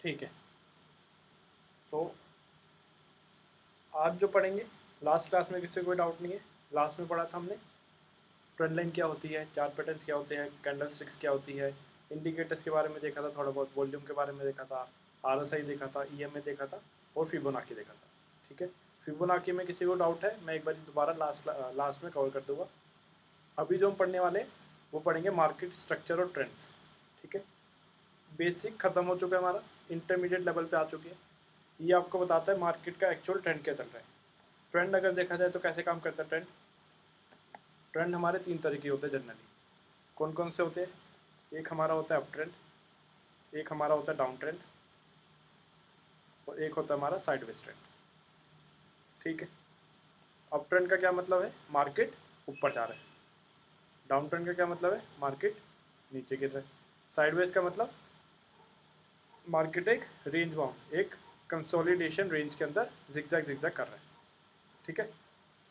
ठीक है, तो आज जो पढ़ेंगे, लास्ट क्लास में किसी को कोई डाउट नहीं है? लास्ट में पढ़ा था हमने ट्रेंड लाइन क्या होती है, चार्ट पैटर्न्स क्या होते हैं, कैंडल स्टिक्स क्या होती है, इंडिकेटर्स के बारे में देखा था थोड़ा बहुत, वॉल्यूम के बारे में देखा था, आरएसआई देखा था, ईएमए देखा था और फिबोनाची देखा था। ठीक है, फिबोनाची में किसी को डाउट है मैं एक बार दोबारा लास्ट में कवर कर दूंगा। अभी जो हम पढ़ने वाले हैं वो पढ़ेंगे मार्केट स्ट्रक्चर और ट्रेंड्स। ठीक है, बेसिक खत्म हो चुका है हमारा, इंटरमीडिएट लेवल पे आ चुकी है। ये आपको बताता है मार्केट का एक्चुअल ट्रेंड क्या चल रहा है। ट्रेंड अगर देखा जाए तो कैसे काम करता है ट्रेंड? ट्रेंड हमारे तीन तरह के होते हैं जनरली। कौन कौन से होते हैं? एक हमारा होता है अप ट्रेंड, एक हमारा होता है डाउन ट्रेंड और एक होता है हमारा साइडवेज ट्रेंड। ठीक है, अप ट्रेंड का क्या मतलब है? मार्केट ऊपर जा रहा है। डाउन ट्रेंड का क्या मतलब है? मार्केट नीचे गिर रहा है। साइडवेज का मतलब मार्केट एक रेंज बाउंड, एक कंसोलिडेशन रेंज के अंदर जिगजैग जिगजैग कर रहा है। ठीक है,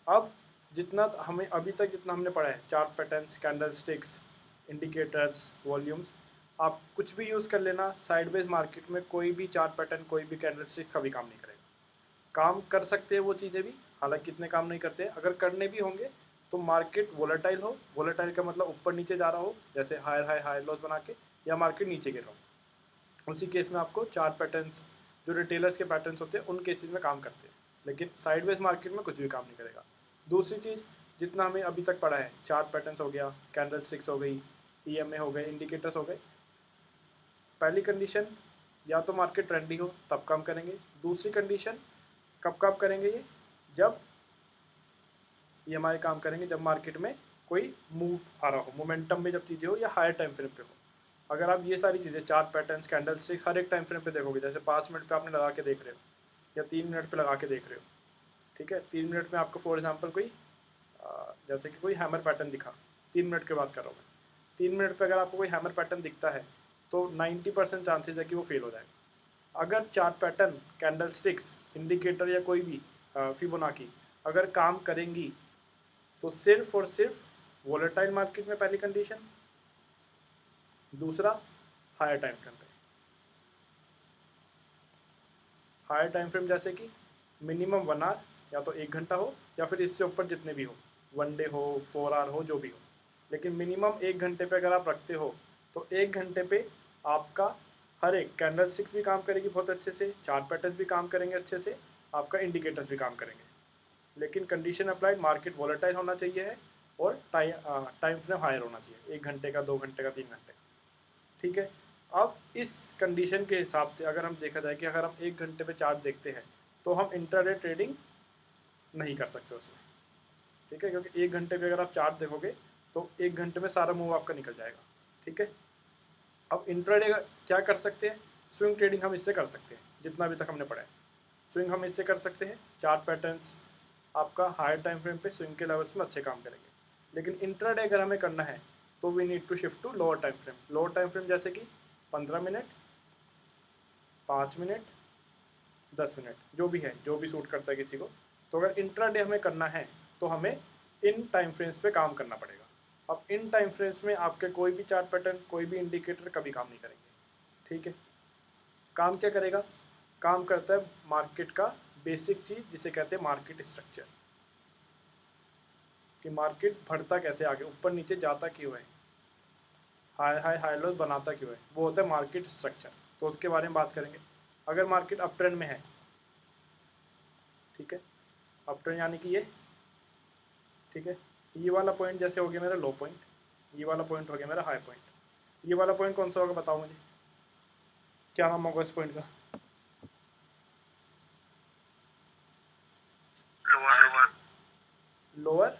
अब जितना हमें अभी तक जितना हमने पढ़ा है, chart patterns, candle sticks, indicators, volumes, आप कुछ भी यूज़ कर लेना, साइडवेज मार्केट में कोई भी चार्ट पैटर्न, कोई भी कैंडल स्टिक कभी काम नहीं करेगा। काम कर सकते हैं वो चीज़ें भी, हालांकि इतने काम नहीं करते। अगर करने भी होंगे तो मार्केट वोलेटाइल हो, वोलेटाइल का मतलब ऊपर नीचे जा रहा हो, जैसे हायर हाई हायर लॉस बना के, या मार्केट नीचे गिर रहा हो। उसी केस में आपको चार्ट पैटर्न्स, जो रिटेलर्स के पैटर्न्स होते हैं, उन केसेस में काम करते हैं। लेकिन साइडवेज मार्केट में कुछ भी काम नहीं करेगा। दूसरी चीज़, जितना हमें अभी तक पढ़ा है, चार्ट पैटर्न्स हो गया, कैंडल स्टिक्स हो गई, ईएमए हो गए, इंडिकेटर्स हो गए, पहली कंडीशन या तो मार्केट ट्रेंडी हो तब काम करेंगे। दूसरी कंडीशन कब काम करेंगे ये? जब ये हमारे काम करेंगे जब मार्केट में कोई मूव आ रहा हो, मोमेंटम में जब चीज़ें हो, या हायर टाइम फ्रेम पे हो। अगर आप ये सारी चीज़ें, चार्ट पैटर्न्स, कैंडल स्टिक्स, हर एक टाइम फ्रेम पे देखोगे, जैसे 5 मिनट पे आपने लगा के देख रहे हो या 3 मिनट पे लगा के देख रहे हो। ठीक है, 3 मिनट में आपको फॉर एग्जाम्पल कोई जैसे कि कोई हैमर पैटर्न दिखा, 3 मिनट की बात कर रहा हूँ मैं, 3 मिनट पे अगर आपको कोई हैमर पैटर्न दिखता है तो 90% चांसेस है कि वो फेल हो जाएगा। अगर chart pattern, candle sticks, indicator या कोई भी फिबोनाची अगर काम करेंगी तो सिर्फ और सिर्फ वोलेटाइल मार्केट में, पहली कंडीशन। दूसरा, हायर टाइम फ्रेम पे। हायर टाइम फ्रेम जैसे कि मिनिमम 1 आवर, या तो 1 घंटा हो या फिर इससे ऊपर जितने भी हो, 1 डे हो, 4 आवर हो, जो भी हो। लेकिन मिनिमम 1 घंटे पे अगर आप रखते हो तो 1 घंटे पे आपका हर एक कैंडल स्टिक्स भी काम करेगी बहुत अच्छे से, चार्ट पैटर्न भी काम करेंगे अच्छे से, आपका इंडिकेटर्स भी काम करेंगे। लेकिन कंडीशन अप्लाइड, मार्केट वॉलेटाइल होना चाहिए है और टाइम फ्रेम हायर होना चाहिए, 1 घंटे का, 2 घंटे का, 3 घंटे का। ठीक है, अब इस कंडीशन के हिसाब से अगर हम देखा जाए कि अगर हम 1 घंटे पे चार्ट देखते हैं तो हम इंट्राडे ट्रेडिंग नहीं कर सकते उसमें। ठीक है, क्योंकि 1 घंटे पे अगर आप चार्ट देखोगे तो 1 घंटे में सारा मूव आपका निकल जाएगा। ठीक है, अब इंट्राडे क्या कर सकते हैं? स्विंग ट्रेडिंग हम इससे कर सकते हैं, जितना अभी तक हमने पढ़ा है। स्विंग हम इससे कर सकते हैं, चार्ट पैटर्न्स आपका हायर टाइम फ्रेम पे स्विंग के लेवल्स में अच्छे काम करेंगे। लेकिन इंट्राडे अगर हमें करना है तो we need to shift to lower time frame. Lower time frame जैसे कि 15 मिनट, 5 मिनट, 10 मिनट, जो भी है, जो भी सूट करता है किसी को। तो अगर इंट्राडे हमें करना है तो हमें इन टाइम फ्रेम्स पे काम करना पड़ेगा। अब इन टाइम फ्रेम्स में आपके कोई भी चार्ट पैटर्न, कोई भी इंडिकेटर कभी काम नहीं करेंगे। ठीक है, काम क्या करेगा? काम करता है मार्केट का बेसिक चीज़ जिसे कहते हैं मार्केट स्ट्रक्चर, कि मार्केट बढ़ता कैसे आगे, ऊपर नीचे जाता क्यों है, हाई हाई हाई लो बनाता क्यों है, वो होता है मार्केट स्ट्रक्चर। तो उसके बारे में बात करेंगे। अगर मार्केट अप ट्रेंड में है, ठीक है, अप ट्रेंड यानी कि ये, ठीक है, ये वाला पॉइंट जैसे हो गया मेरा लो पॉइंट, ये वाला पॉइंट हो गया मेरा हाई पॉइंट। ये वाला पॉइंट कौन सा होगा बताओ मुझे, क्या नाम होगा इस पॉइंट का? Lower lower lower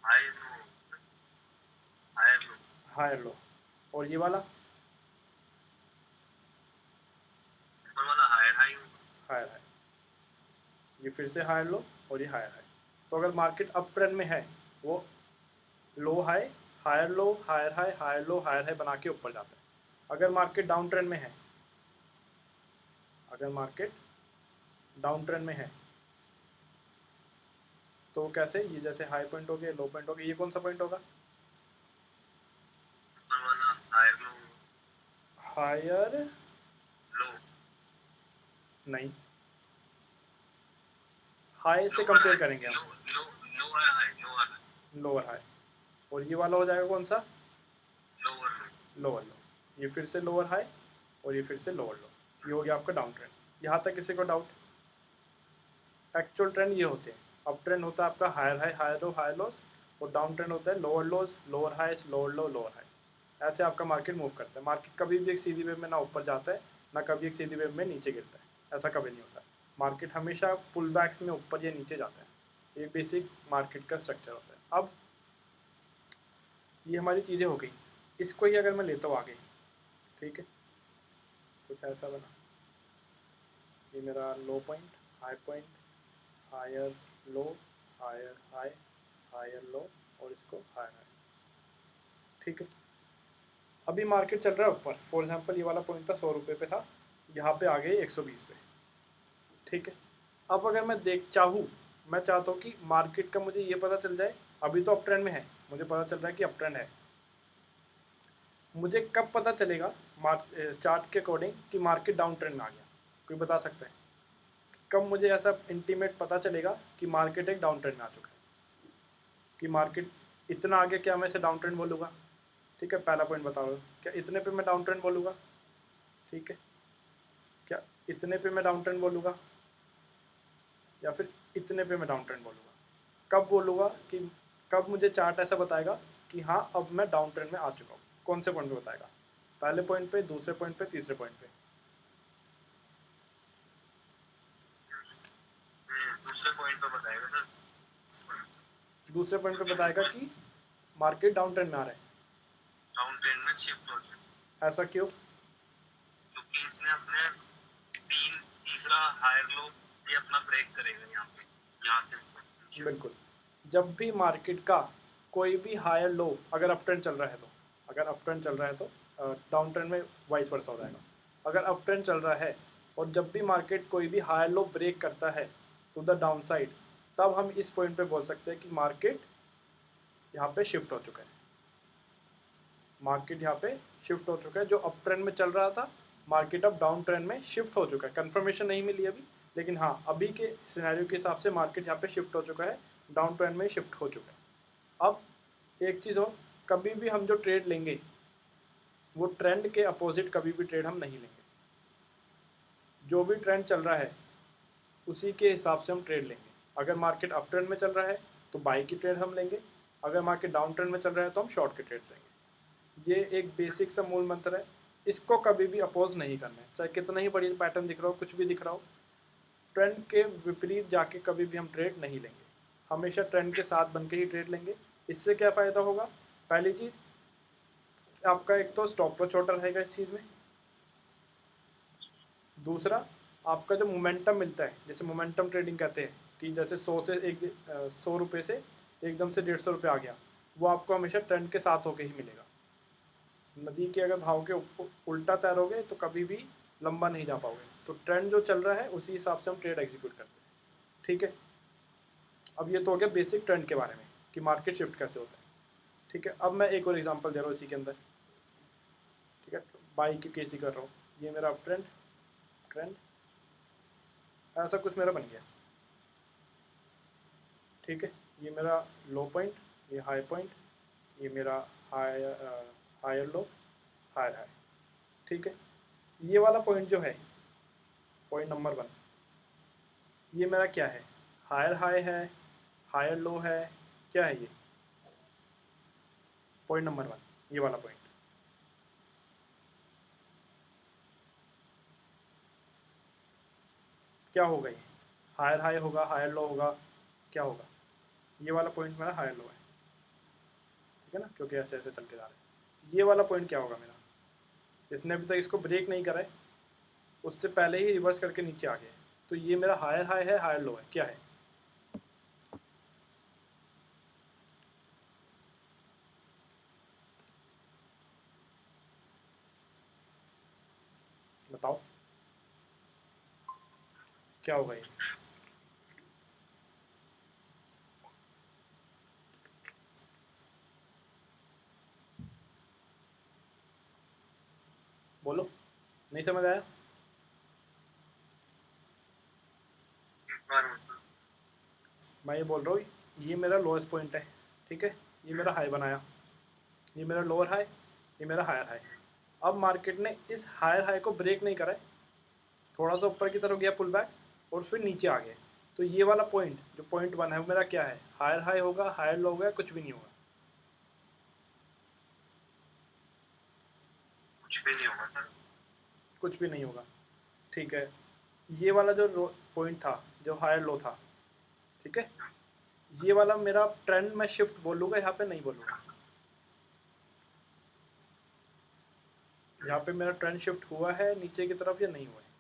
high low higher low higher low. और ये वाला ऊपर वाला हायर हाई हायर हाई। ये फिर से हायर लो और ये हायर हाई। तो अगर मार्केट अप ट्रेंड में है, वो low high, higher low, higher high, higher low, higher high बना के ऊपर जाता है। अगर मार्केट डाउन ट्रेंड में है, अगर मार्केट डाउन ट्रेंड में है तो कैसे? ये जैसे हाई पॉइंट हो गया, लो पॉइंट हो गया, ये कौन सा पॉइंट होगा? ऊपर वाला हायर लो हायर लो, नहीं, हाई से लोअर कंपेयर हाई, करेंगे हम, low low lower high, lower high, lower high, और ये वाला हो जाएगा कौन सा, लोअर लो, लोअर लो, ये फिर से लोअर हाई और ये फिर से लोअर लो, ये हो गया आपका डाउन ट्रेंड। यहाँ तक किसी को डाउट? एक्चुअल ट्रेंड ये होते हैं, अप ट्रेंड होता है आपका higher high higher low higher lows, और डाउन ट्रेंड होता है lower lows lower highs lower low lower highs. ऐसे आपका मार्केट मूव करता है। मार्केट कभी भी एक सीधी वेव में ना ऊपर जाता है ना कभी एक सीधी वेव में नीचे गिरता है, ऐसा कभी नहीं होता। मार्केट हमेशा पुल बैक्स में ऊपर या नीचे जाता है, ये बेसिक मार्केट का स्ट्रक्चर होता है। अब ये हमारी चीज़ें हो गई, इसको ही अगर मैं लेता हूँ आगे, ठीक है, कुछ ऐसा बना, ये मेरा low point, high point, higher low, higher high, higher low, और इसको हायर हाई, ठीक है। अभी मार्केट चल रहा है ऊपर, फॉर एग्जांपल ये वाला पॉइंट था 100 रुपये पे था, यहाँ पे आ गए 120 पे, ठीक है। अब अगर मैं चाहूँ, मैं चाहता हूँ कि मार्केट का मुझे ये पता चल जाए, अभी तो अप ट्रेंड में है, मुझे पता चल रहा है कि अप ट्रेंड है, मुझे कब पता चलेगा चार्ट के अकॉर्डिंग कि मार्केट डाउन ट्रेंड में आ गया? कोई बता सकता है कब मुझे ऐसा इंटीमेट पता चलेगा कि मार्केट एक डाउन ट्रेंड में आ चुका है, कि मार्केट इतना आगे, क्या मैं इसे डाउन ट्रेंड बोलूँगा? ठीक है, पहला पॉइंट बताओ, क्या इतने पे मैं डाउन ट्रेंड बोलूँगा? ठीक है, क्या इतने पे मैं डाउन ट्रेंड बोलूँगा, या फिर इतने पे मैं डाउन ट्रेंड बोलूँगा? कब बोलूँगा कि, कब मुझे चार्ट ऐसा बताएगा कि हाँ अब मैं डाउन ट्रेंड में आ चुका हूँ? कौन से पॉइंट पे बताएगा? पहले पॉइंट पे, दूसरे पॉइंट पे, तीसरे पॉइंट पे? दूसरे पॉइंट पे बताएगा सर। दूसरे पॉइंट पे क्योंकि बताएगा कि मार्केट डाउन ट्रेंड में आ रहा है। डाउन ट्रेंड में शिफ्ट हो चुका, ऐसा क्यों? क्योंकि इसने अपने तीसरा हायर लो ये अपना ब्रेक करेगा यहाँ पे, यहाँ से बिल्कुल, जब भी मार्केट का कोई भी हायर लो, अगर अप ट्रेंड चल रहा है तो, अगर अप ट्रेंड चल रहा है तो डाउन ट्रेंड में वाइस वर्सा हो जाएगा। अगर अप ट्रेंड चल रहा है और जब भी मार्केट कोई भी हायर लो ब्रेक करता है टू द डाउन साइड, तब हम इस पॉइंट पे बोल सकते हैं कि मार्केट यहाँ पे शिफ्ट हो चुका है। मार्केट यहाँ पे शिफ्ट हो चुका है, जो अप ट्रेंड में चल रहा था मार्केट अब डाउन ट्रेंड में शिफ्ट हो चुका है। कंफर्मेशन नहीं मिली अभी, लेकिन हाँ अभी के सिनेरियो के हिसाब से मार्केट यहाँ पे शिफ्ट हो चुका है, डाउन ट्रेंड में शिफ्ट हो चुका है। अब एक चीज़ हो, कभी भी हम जो ट्रेड लेंगे वो ट्रेंड के अपोजिट कभी भी ट्रेड हम नहीं लेंगे। जो भी ट्रेंड चल रहा है उसी के हिसाब से हम ट्रेड लेंगे। अगर मार्केट अप ट्रेंड में चल रहा है तो बाई की ट्रेड हम लेंगे, अगर मार्केट डाउन ट्रेंड में चल रहा है तो हम शॉर्ट के ट्रेड लेंगे। ये एक बेसिक सा मूल मंत्र है, इसको कभी भी अपोज नहीं करना है, चाहे कितना ही बड़ी पैटर्न दिख रहा हो, कुछ भी दिख रहा हो, ट्रेंड के विपरीत जाके कभी भी हम ट्रेड नहीं लेंगे, हमेशा ट्रेंड के साथ बन के ही ट्रेड लेंगे। इससे क्या फ़ायदा होगा? पहली चीज़, आपका एक तो स्टॉप लॉस छोटा रहेगा इस चीज़ में, दूसरा आपका जो मोमेंटम मिलता है, जैसे मोमेंटम ट्रेडिंग कहते हैं कि जैसे 100 रुपये से एकदम से 150 रुपये आ गया, वो आपको हमेशा ट्रेंड के साथ होके ही मिलेगा। नदी के अगर भाव के उल्टा तैरोगे तो कभी भी लंबा नहीं जा पाओगे। तो ट्रेंड जो चल रहा है उसी हिसाब से हम ट्रेड एग्जीक्यूट करते हैं, ठीक है। अब ये तो हो गया बेसिक ट्रेंड के बारे में कि मार्केट शिफ्ट कैसे होता है, ठीक है। अब मैं एक और एग्जांपल दे रहा हूँ इसी के अंदर, ठीक है, बाई की केसी कर रहा हूँ। ये मेरा अप ट्रेंड, ट्रेंड ऐसा कुछ मेरा बन गया, ठीक है। ये मेरा लो पॉइंट, ये हाई पॉइंट, ये मेरा हायर लो, हायर हाई, ठीक है। ये वाला पॉइंट जो है, पॉइंट नंबर 1, ये मेरा क्या है? हायर हाई है, हायर लो है, क्या है ये? पॉइंट नंबर 1, ये वाला पॉइंट क्या होगा? ये हायर हाई होगा, हायर लो होगा, क्या होगा? ये वाला पॉइंट मेरा हायर लो है, ठीक है ना, क्योंकि ऐसे ऐसे चल के जा रहा है। ये वाला पॉइंट क्या होगा मेरा? जिसने अभी तक इसको ब्रेक नहीं करा है, उससे पहले ही रिवर्स करके नीचे आ गया है, तो ये मेरा हायर हाई है, हायर लो है, क्या है? बताओ क्या होगा ये? बोलो, नहीं समझ आया? मैं ये बोल रहा हूँ, ये मेरा लोएस्ट पॉइंट है, ठीक है, ये मेरा हाई बनाया, ये मेरा लोअर हाई, ये मेरा हायर हाई। अब मार्केट ने इस हायर हाई को ब्रेक नहीं करा है, थोड़ा सा ऊपर की तरफ गया पुल बैक और फिर नीचे आ गया। तो ये वाला पॉइंट जो पॉइंट 1 है वो मेरा क्या है, हायर हाई होगा, हायर लो होगा, कुछ भी नहीं होगा? कुछ भी नहीं होगा सर। कुछ भी नहीं होगा, ठीक है। ये वाला जो पॉइंट था, जो हायर लो था, ठीक है, ये वाला मेरा ट्रेंड मैं शिफ्ट बोलूँगा, यहाँ पे नहीं बोलूँगा। यहाँ पे मेरा ट्रेंड शिफ्ट हुआ है नीचे की तरफ या नहीं हुआ है?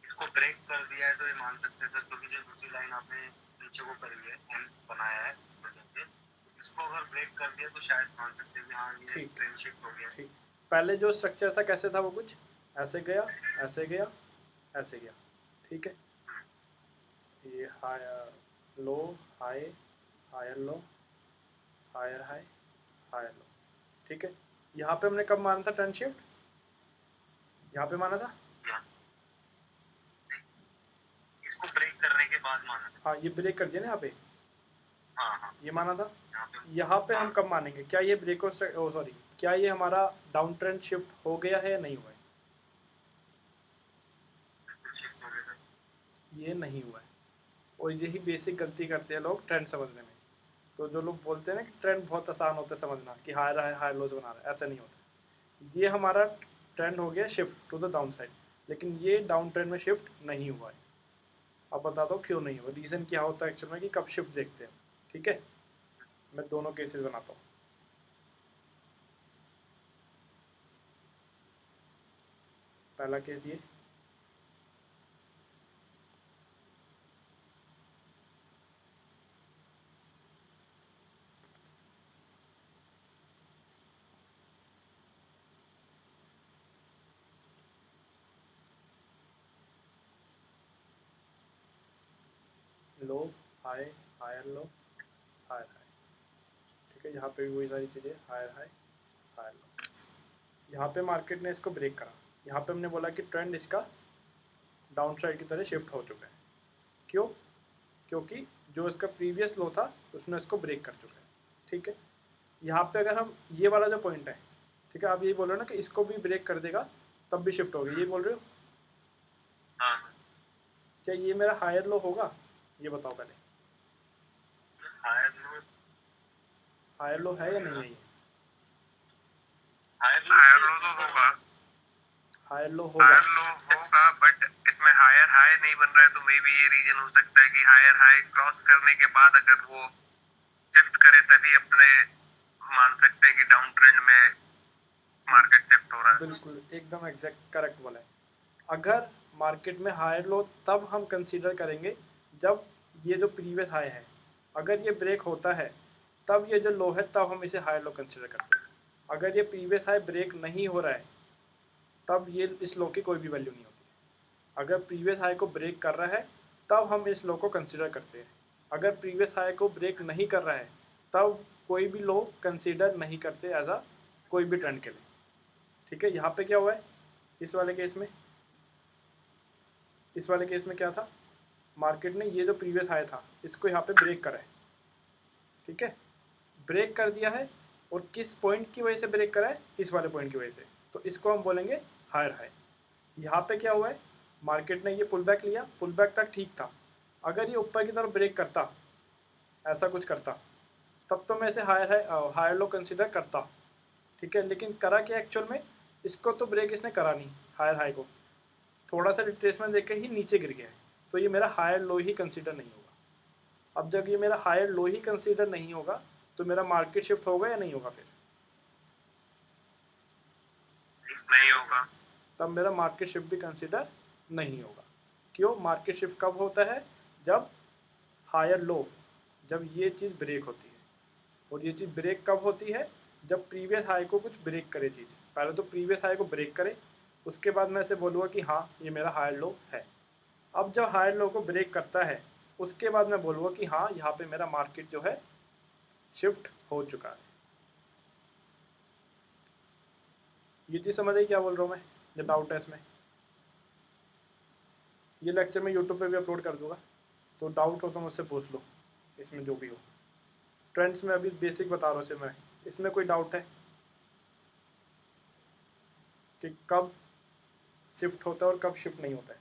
इसको ब्रेक कर दिया है तो ये मान सकते हैं सर, क्योंकि जो दूसरी लाइन आपने नीचे को करी है, एम बनाया है, इसको अगर ब्रेक कर दिया तो शायद मान सकते हैं कि हाँ ये ठीक, ट्रेंड शिफ्ट हो गया। ठीक। पहले जो स्ट्रक्चर था कैसे था वो, कुछ ऐसे गया, ऐसे गया, ऐसे गया, ठीक है। ये higher low, high, higher low, higher high, higher low, ठीक है। यहाँ पे हमने कब माना था ट्रेंड शिफ्ट? यहाँ पे माना था, इसको ब्रेक करने के बाद माना था। हाँ, ये ब्रेक कर दिया ना यहाँ पे, हाँ हाँ, ये माना था। यहाँ पे यहाँ पे हम कब मानेंगे, क्या ये ब्रेक सॉरी, क्या ये हमारा डाउन ट्रेंड शिफ्ट हो गया है या नहीं हुआ है? शिफ्ट हो गया सर। ये नहीं हुआ है, और यही बेसिक गलती करते हैं लोग ट्रेंड समझने में। तो जो लोग बोलते हैं ना कि ट्रेंड बहुत आसान होता है समझना, कि हायर हाई हायर लोज बना रहा है, ऐसा नहीं होता। ये हमारा ट्रेंड हो गया shift to the down side, लेकिन ये डाउन ट्रेंड में शिफ्ट नहीं हुआ है। अब बता दो क्यों नहीं हुआ, रीज़न क्या होता है एक्चुअल में कि कब शिफ्ट देखते हैं, ठीक है। मैं दोनों केसेस बनाता हूँ। पहला केस ये, low high, higher low, higher high, ठीक है। यहाँ पे भी वही सारी चीज़ें, हायर हाई, हायर लो। यहाँ पे मार्केट ने इसको ब्रेक करा, यहाँ पे हमने बोला कि ट्रेंड इसका डाउन साइड की तरह शिफ्ट हो चुका है। क्यों? क्योंकि जो इसका प्रीवियस लो था उसने इसको ब्रेक कर चुका है, ठीक है। यहाँ पे अगर हम ये वाला जो पॉइंट है, ठीक है, आप यही बोल रहे हो ना कि इसको भी ब्रेक कर देगा तब भी शिफ्ट होगी, ये बोल रहे हो? हाँ, क्या ये मेरा हायर लो होगा, ये बताओ पहले। हायर लो, हायर लो है या नहीं है ये? हायर लो तो होगा, हायर लो होगा, हायर लो होगा, बट इसमें हायर हाई नहीं बन रहा है, तो मे बी ये रीजन हो सकता है कि हायर हाई क्रॉस करने के बाद अगर वो शिफ्ट करे तभी अपने मान सकते हैं कि डाउन ट्रेंड में मार्केट शिफ्ट हो रहा है। बिल्कुल एकदम एग्जैक्ट करेक्ट बोला है। अगर मार्केट में हायर लो तब हम कंसीडर करेंगे जब ये जो प्रीवियस हाई है, अगर ये ब्रेक होता है तब ये जो लो है तब हम इसे हायर लो कंसीडर करते हैं। अगर ये प्रीवियस हाई ब्रेक नहीं हो रहा है तब ये इस लो की कोई भी वैल्यू नहीं होती। अगर प्रीवियस हाई को ब्रेक कर रहा है तब हम इस लो को कंसीडर करते हैं। अगर प्रीवियस हाई को ब्रेक नहीं कर रहा है तब कोई भी लो कंसीडर नहीं करते एज अ कोई भी ट्रेंड के लिए, ठीक है। यहाँ पे क्या हुआ है इस वाले केस में, इस वाले केस में क्या था, मार्केट ने ये जो प्रीवियस हाई था इसको यहाँ पे ब्रेक करा है, ठीक है, ब्रेक कर दिया है। और किस पॉइंट की वजह से ब्रेक करा है, इस वाले पॉइंट की वजह से, तो इसको हम बोलेंगे हायर हाई। यहाँ पे क्या हुआ है, मार्केट ने ये पुल बैक लिया, पुल बैक तक ठीक था, अगर ये ऊपर की तरफ ब्रेक करता, ऐसा कुछ करता, तब तो मैं इसे हायर लो कंसिडर करता, ठीक है। लेकिन करा क्या एक्चुअल में, इसको तो ब्रेक इसने करा नहीं, हायर हाई को थोड़ा सा रिट्रेसमेंट देके ही नीचे गिर गया है, तो ये मेरा हायर लो ही कंसीडर नहीं होगा। अब जब ये मेरा हायर लो ही कंसीडर नहीं होगा तो मेरा मार्केट शिफ्ट होगा या नहीं होगा, फिर नहीं होगा, तब मेरा मार्केट शिफ्ट भी कंसीडर नहीं होगा। क्यों? मार्केट शिफ्ट कब होता है, जब हायर लो, जब ये चीज़ ब्रेक होती है। और ये चीज़ ब्रेक कब होती है, जब प्रीवियस हाई को कुछ ब्रेक करे चीज़, पहले तो प्रीवियस हाई को ब्रेक करे, उसके बाद मैं इसे बोलूँगा कि हाँ ये मेरा हायर लो है। अब जब हायर लो को ब्रेक करता है उसके बाद मैं बोलूँगा कि हाँ यहाँ पे मेरा मार्केट जो है शिफ्ट हो चुका है। ये चीज़ समझ आई क्या बोल रहा हूँ मैं, जो डाउट है इसमें? ये लेक्चर मैं यूट्यूब पे भी अपलोड कर दूंगा, तो डाउट हो तो मुझसे पूछ लो इसमें जो भी हो। ट्रेंड्स में अभी बेसिक बता रहा हूँ सिर्फ मैं, इसमें कोई डाउट है कि कब शिफ्ट होता है और कब शिफ्ट नहीं होता है?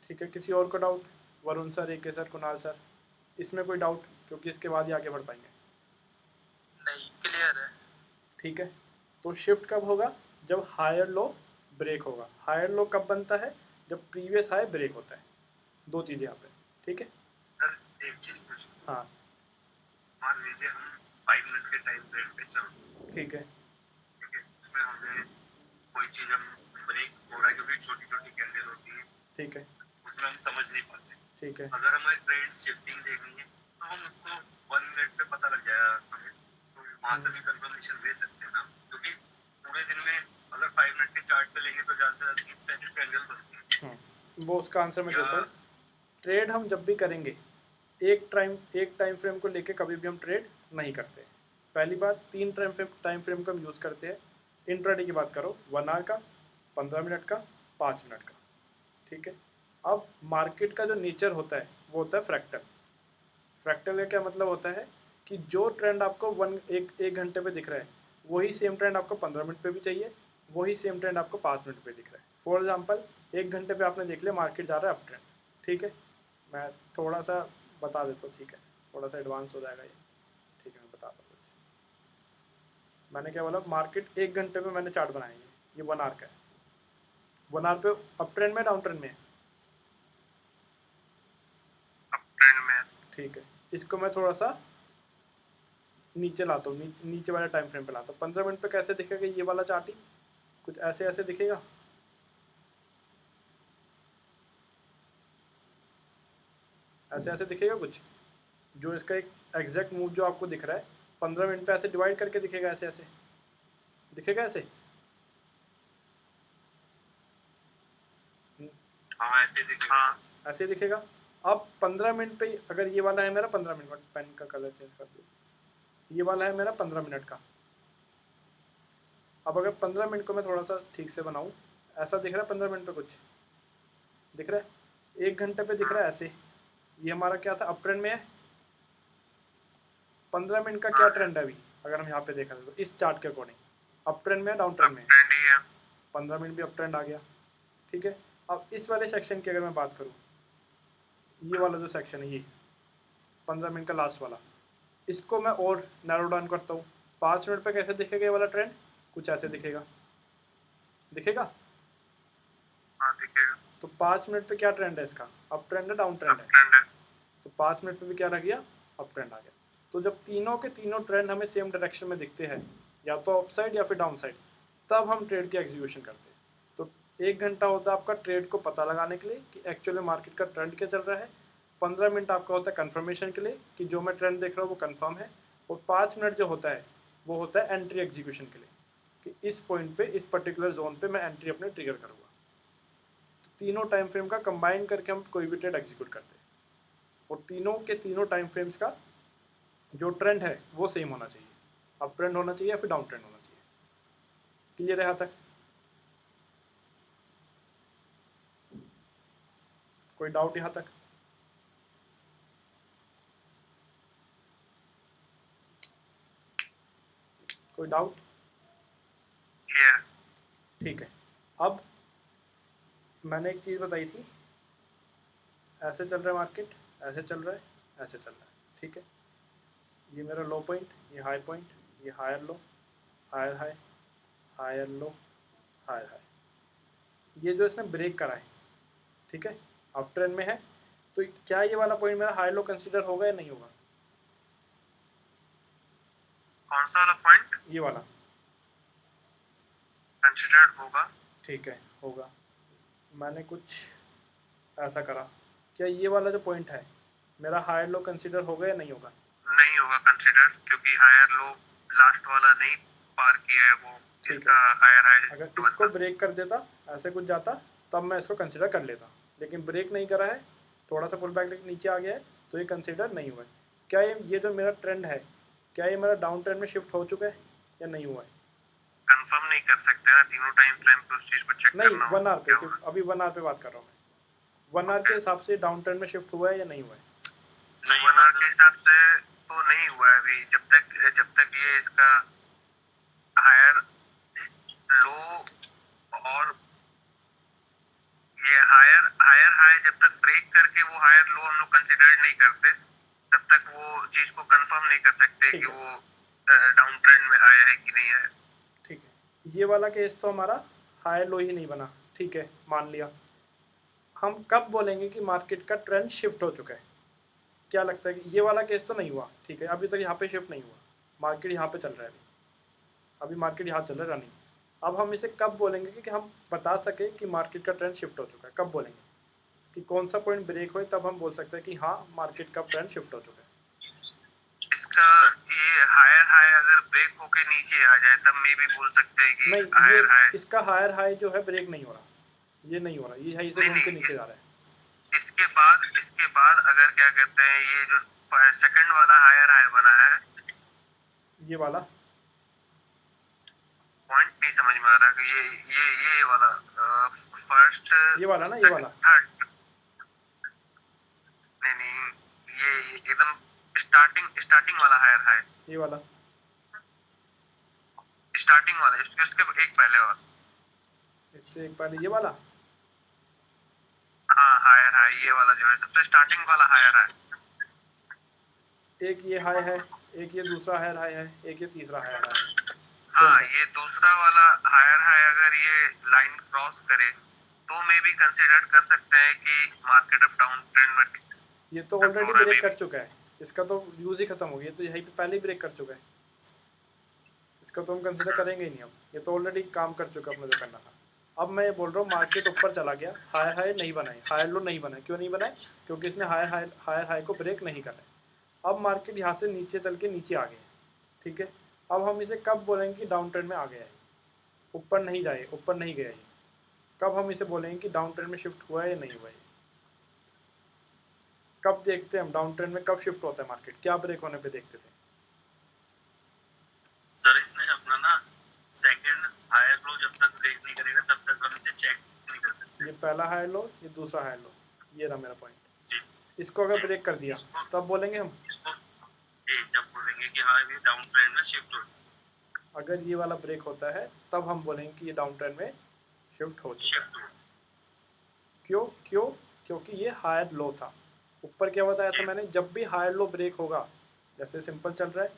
ठीक है, किसी और को doubt? Varun sir, AK sir, Kunal sir, इसमें कोई डाउट? क्योंकि इसके बाद ही आगे बढ़ पाएंगे। नहीं, क्लियर है। ठीक है, तो शिफ्ट कब होगा? जब हायर लो ब्रेक होगा। हायर लो कब बनता है? जब प्रीवियस हाई ब्रेक होता है। दो चीज़ें यहाँ पे, ठीक है। सर एक चीज पूछिए, हाँ मान लीजिए हम 5 मिनट के टाइम फ्रेम पे चल, ठीक है, ठीक है, उसमें हमें कोई चीज हम ब्रेक हो रहा है क्योंकि छोटी छोटी कैंडल होती है, ठीक है, उसमें हम समझ नहीं पाते। ठीक है, अगर हमें ट्रेंड शिफ्टिंग देखनी है तो हम उसको 1 मिनट पे पता लग जाएगा हमें, तो वहां से भी कंफर्मेशन ले सकते हैं ना, क्योंकि पूरे दिन में अगर 5 मिनट के चार्ट पे लेंगे तो ज्यादा से ज्यादा 30 कैंडल बनती है। वो उसका आंसर मैं देता हूँ। ट्रेड हम जब भी करेंगे एक टाइम फ्रेम को लेके कभी भी हम ट्रेड नहीं करते। पहली बात, 3 टाइम फ्रेम को हम यूज़ करते हैं। इंट्राडे की बात करो, 1 आवर का, 15 मिनट का, 5 मिनट का, ठीक है। अब मार्केट का जो नेचर होता है वो होता है फ्रैक्टल। फ्रैक्टल का क्या मतलब होता है कि जो ट्रेंड आपको एक घंटे पे दिख रहा है, वही सेम ट्रेंड आपको 15 मिनट पे भी चाहिए, वही सेम ट्रेंड आपको 5 मिनट पे दिख रहा है। फॉर एग्जांपल, एक घंटे पे आपने देख लिया मार्केट जा रहा है अप ट्रेंड, ठीक है। मैं थोड़ा सा बता देता हूँ, ठीक है, थोड़ा सा एडवांस हो जाएगा ये, ठीक है, मैं बताता हूँ कुछ। मैंने क्या बोला, मार्केट एक घंटे पे मैंने चार्ट बनाया है, ये 1 आवर का है। 1 आवर पे अप ट्रेंड में डाउन ट्रेंड में है? अप ट्रेंड में। ठीक है, इसको मैं थोड़ा सा नीचे लाता हूँ, नीचे वाले टाइम फ्रेम पे लाता हूँ। 15 मिनट पे कैसे दिखेगा ये वाला चार्ट ही? कुछ ऐसे ऐसे दिखेगा, ऐसे ऐसे दिखेगा कुछ, जो इसका एक एग्जैक्ट मूव जो आपको दिख रहा है 15 मिनट पे ऐसे डिवाइड करके दिखेगा, ऐसे ऐसे दिखेगा, ऐसे। हाँ ऐसे दिखेगा। हाँ ऐसे दिखेगा। अब 15 मिनट पे अगर ये वाला है मेरा 15 मिनट, पेन का कलर चेंज कर दो, ये वाला है मेरा 15 मिनट का। अब अगर 15 मिनट को मैं थोड़ा सा ठीक से बनाऊँ, ऐसा दिख रहा है 15 मिनट पे कुछ दिख रहा है? एक घंटे पे दिख रहा है ऐसे, ये हमारा क्या था, अप ट्रेंड में है। 15 मिनट का क्या ट्रेंड है अभी अगर हम यहाँ पे देखा तो इस चार्ट के अकॉर्डिंग अप ट्रेंड में है, डाउन ट्रेंड में है? 15 मिनट भी अप ट्रेंड आ गया, ठीक है। अब इस वाले सेक्शन की अगर मैं बात करूँ, ये वाला जो सेक्शन है, ये 15 मिनट का लास्ट वाला, इसको मैं और नैरो डाउन करता हूँ। 5 मिनट पे कैसे दिखेगा ये वाला ट्रेंड? कुछ ऐसे दिखेगा, दिखेगा? हाँ दिखेगा। तो 5 मिनट पे क्या ट्रेंड है इसका? अप ट्रेंड है, डाउन ट्रेंड है? तो 5 मिनट पे भी क्या रह गया? अप ट्रेंड आ गया। तो जब तीनों के तीनों ट्रेंड हमें सेम डायरेक्शन में दिखते हैं, या तो अप साइड या फिर डाउन साइड, तब हम ट्रेड की एग्जीक्यूशन करते हैं। तो 1 घंटा होता है आपका ट्रेड को पता लगाने के लिए कि एक्चुअली मार्केट का ट्रेंड क्या चल रहा है। 15 मिनट आपका होता है कन्फर्मेशन के लिए कि जो मैं ट्रेंड देख रहा हूँ वो कन्फर्म है। और 5 मिनट जो होता है वो होता है एंट्री एग्जीक्यूशन के लिए, कि इस पॉइंट पे, इस पर्टिकुलर जोन पे मैं एंट्री अपने ट्रिगर करूँगा। तो तीनों टाइम फ्रेम का कंबाइन करके हम कोई भी ट्रेड एग्जीक्यूट करते हैं, और तीनों के तीनों टाइम फ्रेम्स का जो ट्रेंड है वो सेम होना चाहिए। अप ट्रेंड होना चाहिए या फिर डाउन ट्रेंड होना चाहिए। क्लियर है यहाँ तक? कोई डाउट यहाँ तक? कोई डाउट? ठीक है, अब मैंने एक चीज़ बताई थी, ऐसे चल रहा है मार्केट, ऐसे चल रहा है, ऐसे चल रहा है, ठीक है। ये मेरा लो पॉइंट, ये हाई पॉइंट, ये higher low, higher high, higher low, higher high, ये जो इसने ब्रेक करा है, ठीक है, अप ट्रेंड में है। तो क्या ये वाला पॉइंट मेरा हाई लो कंसीडर होगा या नहीं होगा? कौन सा वाला पॉइंट? ये वाला कंसीडर्ड होगा। ठीक है, होगा। मैंने कुछ ऐसा करा, क्या ये वाला जो पॉइंट है मेरा हायर लो कंसीडर होगा या नहीं होगा? नहीं होगा कंसीडर, क्योंकि हायर लो लास्ट वाला नहीं पार किया है वो, इसका हायर हाई। अगर इसको ब्रेक कर देता, ऐसे कुछ जाता, तब मैं इसको कंसीडर कर लेता, लेकिन ब्रेक नहीं करा है, थोड़ा सा पुल बैक नीचे आ गया है, तो ये कंसीडर नहीं हुआ है। क्या ये जो मेरा ट्रेंड है क्या ये मेरा डाउन ट्रेंड में शिफ्ट हो चुका है या नहीं हुआ है? कंफर्म नहीं कर सकते ना, तीनों टाइम फ्रेम पे उस चीज को चेक नहीं, करना 1 आवर पे, क्या सिर्फ होगा। अभी 1 आवर पे बात कर रहा हूँ मैं। 1 आवर के हिसाब से डाउन ट्रेंड में शिफ्ट हुआ है या नहीं हुआ है? नहीं, 1 आवर के हिसाब से तो नहीं हुआ है अभी, जब तक ये इसका हायर लो और ये हायर हायर हाई जब तक ब्रेक करके वो हायर लो हम लोग कंसिडर नहीं करते, तब तक वो चीज को कंफर्म नहीं कर सकते कि वो डाउन ट्रेंड में आया है कि नहीं आया। ठीक है, ये वाला केस तो हमारा हाई लो ही नहीं बना, ठीक है, मान लिया। हम कब बोलेंगे कि मार्केट का ट्रेंड शिफ्ट हो चुका है? क्या लगता है कि ये वाला केस तो नहीं हुआ, ठीक है, अभी तक यहाँ पे शिफ्ट नहीं हुआ, मार्केट यहाँ पे चल रहा है अभी मार्केट यहाँ चल रहा है रनिंग। अब हम इसे कब बोलेंगे कि हम बता सके कि मार्केट का ट्रेंड शिफ्ट हो चुका है? कब बोलेंगे कि कौन सा पॉइंट ब्रेक हो, तब हम बोल सकते हैं कि हाँ मार्केट का ट्रेंड शिफ्ट हो चुका है? इसका ये हायर हाई अगर ब्रेक होके नीचे आ जाए तब में भी बोल सकते हैं कि नहीं, हायर हाई। ये इसका हायर हाई जो है ब्रेक नहीं हो रहा, ये नहीं हो रहा, ये यहीं से घूम के नीचे जा रहा है। इसके बाद अगर क्या कहते हैं ये जो सेकंड वाला हायर हाई बना है, ये वाला पॉइंट नहीं समझ में आ रहा कि ये वाला फर्स्ट ये वाला ना, ये वाला थर्ड, नहीं ये एकदम स्टार्टिंग वाला हायर हाई, ये वाला स्टार्टिंग वाला उसके एक पहले वाला, इससे एक पहले ये वाला। हाँ हायर हाई ये वाला जो है सबसे स्टार्टिंग वाला हायर हाई। एक ये हाई है, एक ये दूसरा हायर हाई है, एक ये तीसरा हायर हाई है। हाँ, ये दूसरा वाला हायर हाई अगर ये लाइन क्रॉस करे तो मे भी कंसीडर कर सकते हैं कि मार्केट अप डाउन ट्रेंड में। ये तो ऑलरेडी ब्रेक कर चुका है, इसका तो यूज ही खत्म हो गया, तो यहीं पे पहले ही ब्रेक कर चुका है, इसका तो हम कंसिडर करेंगे ही नहीं। अब ये तो ऑलरेडी काम कर चुका, अपने जो करना था। अब मैं ये बोल रहा हूँ मार्केट ऊपर चला गया, हायर हाई नहीं बनाए, हायर लो नहीं बनाए, क्यों नहीं बनाए? क्योंकि इसने हायर हाई को ब्रेक नहीं करा। अब मार्केट यहाँ से नीचे चल के नीचे आ गया, ठीक है। अब हम इसे कब बोलेंगे कि डाउन ट्रेंड में आ गया है? ऊपर नहीं जाए, ऊपर नहीं गया ये, कब हम इसे बोलेंगे कि डाउन ट्रेंड में शिफ्ट हुआ है या नहीं हुआ है? कब देखते हैं हम डाउन ट्रेंड में कब शिफ्ट होता है मार्केट? क्या ब्रेक होने पे देखते थे? सर इसने अपना ना सेकंड हायर लो जब तक ब्रेक नहीं करेगा तब तक हम इसे चेक नहीं कर सकते। ये पहला हायर लो, ये दूसरा हायर लो, ये रहा मेरा पॉइंट। जी, इसको अगर ब्रेक कर दिया तब बोलेंगे हम, इसको जब बोलेंगे कि हाँ ये डाउन ट्रेंड में शिफ्ट हो चुका। अगर ये वाला ब्रेक होता है तब हम बोलेंगे कि ये डाउन ट्रेंड में शिफ्ट हो चुका है। क्यों? क्योंकि ये हायर लो था। ऊपर क्या बताया था मैंने, जब भी हायर लो ब्रेक होगा, जैसे सिंपल चल रहा है,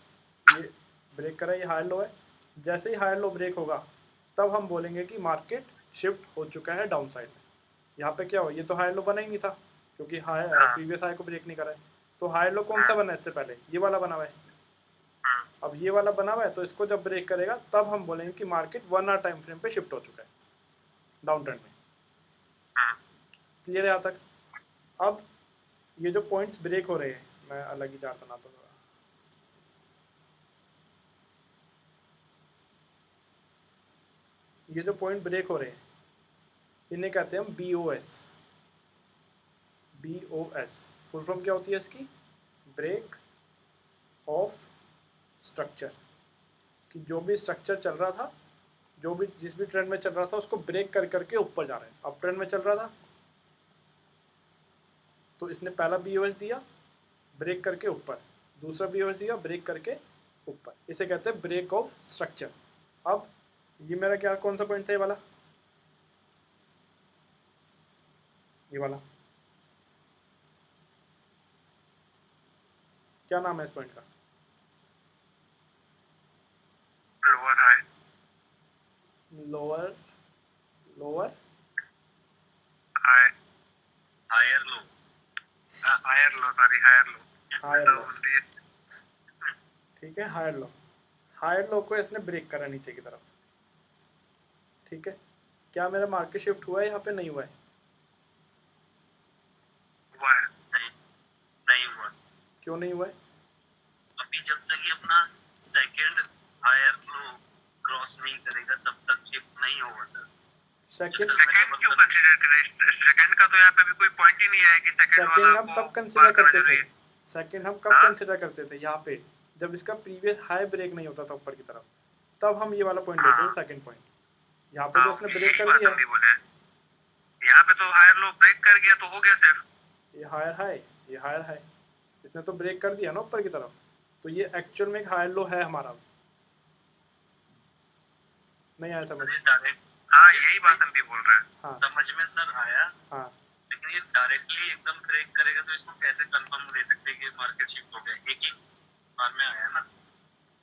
ये ब्रेक करा, ये हायर लो है, जैसे ही हायर लो ब्रेक होगा तब हम बोलेंगे कि मार्केट शिफ्ट हो चुका है डाउन साइड में। यहाँ पे क्या हो, ये तो हायर लो बना ही नहीं था, क्योंकि प्रीवियस हाई को ब्रेक नहीं करा है। तो हायर लो कौन सा बना है इससे पहले? ये वाला बना हुआ है। अब ये वाला बना हुआ है, तो इसको जब ब्रेक करेगा तब हम बोलेंगे कि मार्केट 1 आवर टाइम फ्रेम पे शिफ्ट हो चुका है डाउन ट्रेंड में। क्लियर है यहाँ तक? अब ये जो पॉइंट्स ब्रेक हो रहे हैं, मैं अलग ही चार्ट बनाता हूँ। ये जो पॉइंट ब्रेक हो रहे हैं इन्हें कहते हैं हम BOS। BOS फुल फॉर्म क्या होती है इसकी? Break of structure. कि जो भी स्ट्रक्चर चल रहा था, जो भी जिस भी ट्रेंड में चल रहा था, उसको ब्रेक कर करके ऊपर जा रहा है। अब ट्रेंड में चल रहा था तो इसने पहला BOS दिया, ब्रेक करके ऊपर, दूसरा BOS दिया, ब्रेक करके ऊपर, इसे कहते हैं ब्रेक ऑफ स्ट्रक्चर। अब ये मेरा क्या, कौन सा पॉइंट था? ये वाला, ये वाला क्या नाम है इस पॉइंट का? Lower high, lower higher low, higher low, sorry higher low, higher low, ठीक है, हायर लो। हायर लो को इसने ब्रेक करा नीचे की तरफ, ठीक है। क्या मेरा मार्केट शिफ्ट हुआ है? यहाँ पे नहीं हुआ है। हुआ है, नहीं हुआ। क्यों नहीं हुआ है? अभी जब तक ये अपना सेकंड हायर लो क्रॉस नहीं करेगा तब तक शिफ्ट नहीं होगा सर। सेकंड क्यों कंसीडर करें? सेकंड का तो यहाँ पे भी कोई पॉइंट ही नहीं आया कि सेकंड वाला हम को तब कंसिडर करते थे। जरूरी है। सेकंड हम कब कंसिडर करते थे? यहाँ पे जब इसका प्रीवियस हाई ब्रेक नहीं होता था ऊपर की तरफ, तब हम ये वाला पॉइंट लेते हैं, सेकंड पॉइंट। यहाँ पे तो इसने ब्रेक यही कर बात दिया हम भी बोले हैं। यहाँ पे तो हायर लो ब्रेक कर गया तो हो गया सिर्फ। ये हायर हाई, ये हायर हाई, इसने तो ब्रेक कर दिया ना ऊपर की तरफ, तो ये एक्चुअल में एक हायर लो है हमारा। नहीं आया समझ? डायरेक्ट, हाँ यही बात हम भी बोल रहे हैं। हाँ समझ में सर आया, हाँ, लेकिन ये डायरेक्टली एकदम ब्रेक करेगा तो इसको कैसे कंफर्म ले सकते हैं कि मार्केट शिफ्ट हो गया? एक ही बार में आया ना,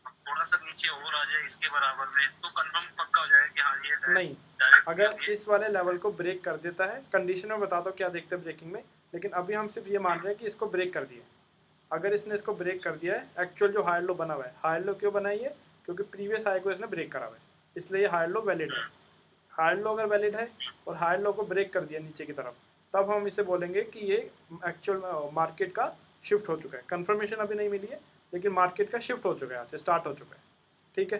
अब थोड़ा सा नीचे और आ जाए इसके बराबर में तो कंफर्म पक्का हो जाएगा कि हाँ ये नहीं, डायरेक्ट अगर इस वाले लेवल को ब्रेक कर देता है, कंडीशन में बता दो क्या देखते हैं ब्रेकिंग में, लेकिन अभी हम सिर्फ ये मान रहे हैं कि इसको ब्रेक कर दिया। अगर इसने इसको ब्रेक कर दिया है, एक्चुअल जो हायर लो बना हुआ है, हायर लो क्यों बनाई है? क्योंकि प्रीवियस हाई को इसने ब्रेक करा हुआ है, इसलिए ये हायर लो वैलिड है। हायर लो अगर वैलिड है और हायर लो को ब्रेक कर दिया नीचे की तरफ, तब हम इसे बोलेंगे कि ये एक्चुअल मार्केट का शिफ्ट हो चुका है। कंफर्मेशन अभी नहीं मिली है, लेकिन मार्केट का शिफ्ट हो चुका है, यहाँ से स्टार्ट हो चुका है। ठीक है,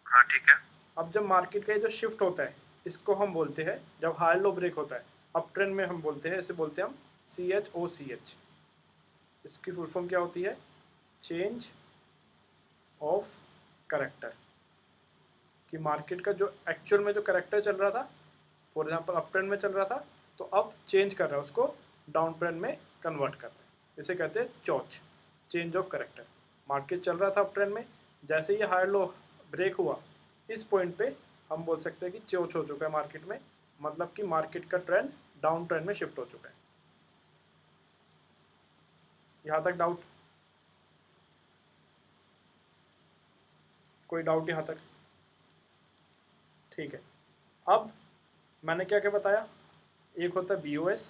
हाँ ठीक है। अब जब मार्केट का ये जो शिफ्ट होता है, इसको हम बोलते हैं, जब हायर लो ब्रेक होता है, अप ट्रेंड में हम बोलते हैं, इसे बोलते हैं हम CHOCH। इसकी फुल फॉर्म क्या होती है? Change of character. कि मार्केट का जो एक्चुअल में जो करेक्टर चल रहा था, फॉर एग्जांपल अप ट्रेंड में चल रहा था, तो अब चेंज कर रहा है, उसको डाउन ट्रेंड में कन्वर्ट कर रहा है। इसे कहते हैं चॉच, चेंज ऑफ करेक्टर। मार्केट चल रहा था अप ट्रेंड में, जैसे ही हायर लो ब्रेक हुआ, इस पॉइंट पे हम बोल सकते हैं कि चोच हो चुका है मार्केट में, मतलब कि मार्केट का ट्रेंड डाउन ट्रेंड में शिफ्ट हो चुका है। यहाँ तक डाउट? कोई डाउट यहाँ तक? ठीक है, अब मैंने क्या क्या बताया? एक होता है BOS,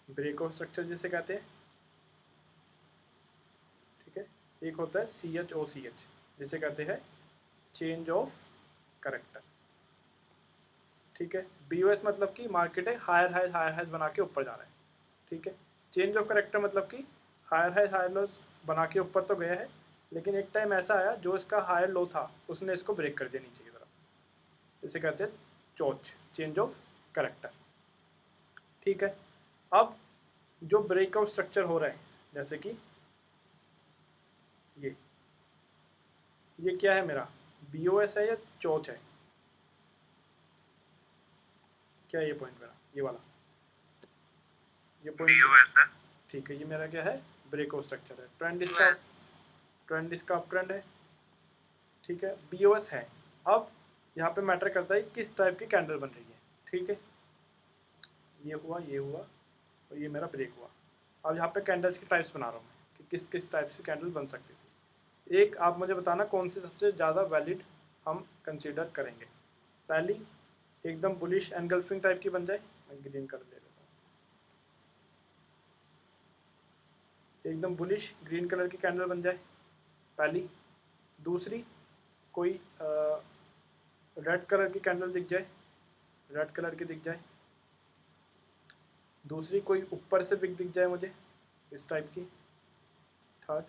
ब्रेक ऑफ स्ट्रक्चर जिसे कहते हैं, ठीक है। एक होता है CHOCH, जिसे कहते हैं चेंज ऑफ करेक्टर, ठीक है। BOS मतलब कि मार्केट है हायर हाइज बना के ऊपर जा रहा है, ठीक है। चेंज ऑफ करेक्टर मतलब कि हायर लोस बना के ऊपर तो गया है, लेकिन एक टाइम ऐसा आया जो इसका हायर लो था, उसने इसको ब्रेक कर दिया नीचे की तरफ। इसे कहते हैं चोच, चेंज ऑफ करेक्टर, ठीक है। अब जो ब्रेकआउट स्ट्रक्चर हो रहा है, जैसे कि ये क्या है मेरा? BOS है या चोच है? क्या ये पॉइंट मेरा, ये वाला, ये पॉइंट BOS है। ठीक है, ये मेरा क्या है? ब्रेकआउट स्ट्रक्चर है। ट्रेंड इसका अप ट्रेंड है, ठीक है। BOS है। अब यहाँ पे मैटर करता है किस टाइप की कैंडल बन रही है, ठीक है। ये हुआ और ये मेरा ब्रेक हुआ। अब यहाँ पे कैंडल्स की टाइप्स बना रहा हूँ मैं कि किस किस टाइप से कैंडल बन सकती थी। एक आप मुझे बताना कौन सी सबसे ज़्यादा वैलिड हम कंसीडर करेंगे। पहली एकदम बुलिश एनगल्फिंग टाइप की बन जाए, मैं ग्रीन कलर ले लेता हूँ। एकदम बुलिश ग्रीन कलर की कैंडल बन जाए पहली। दूसरी कोई रेड कलर की कैंडल दिख जाए, रेड कलर की दिख जाए। दूसरी कोई ऊपर से विक दिख जाए मुझे, इस टाइप की। थर्ड,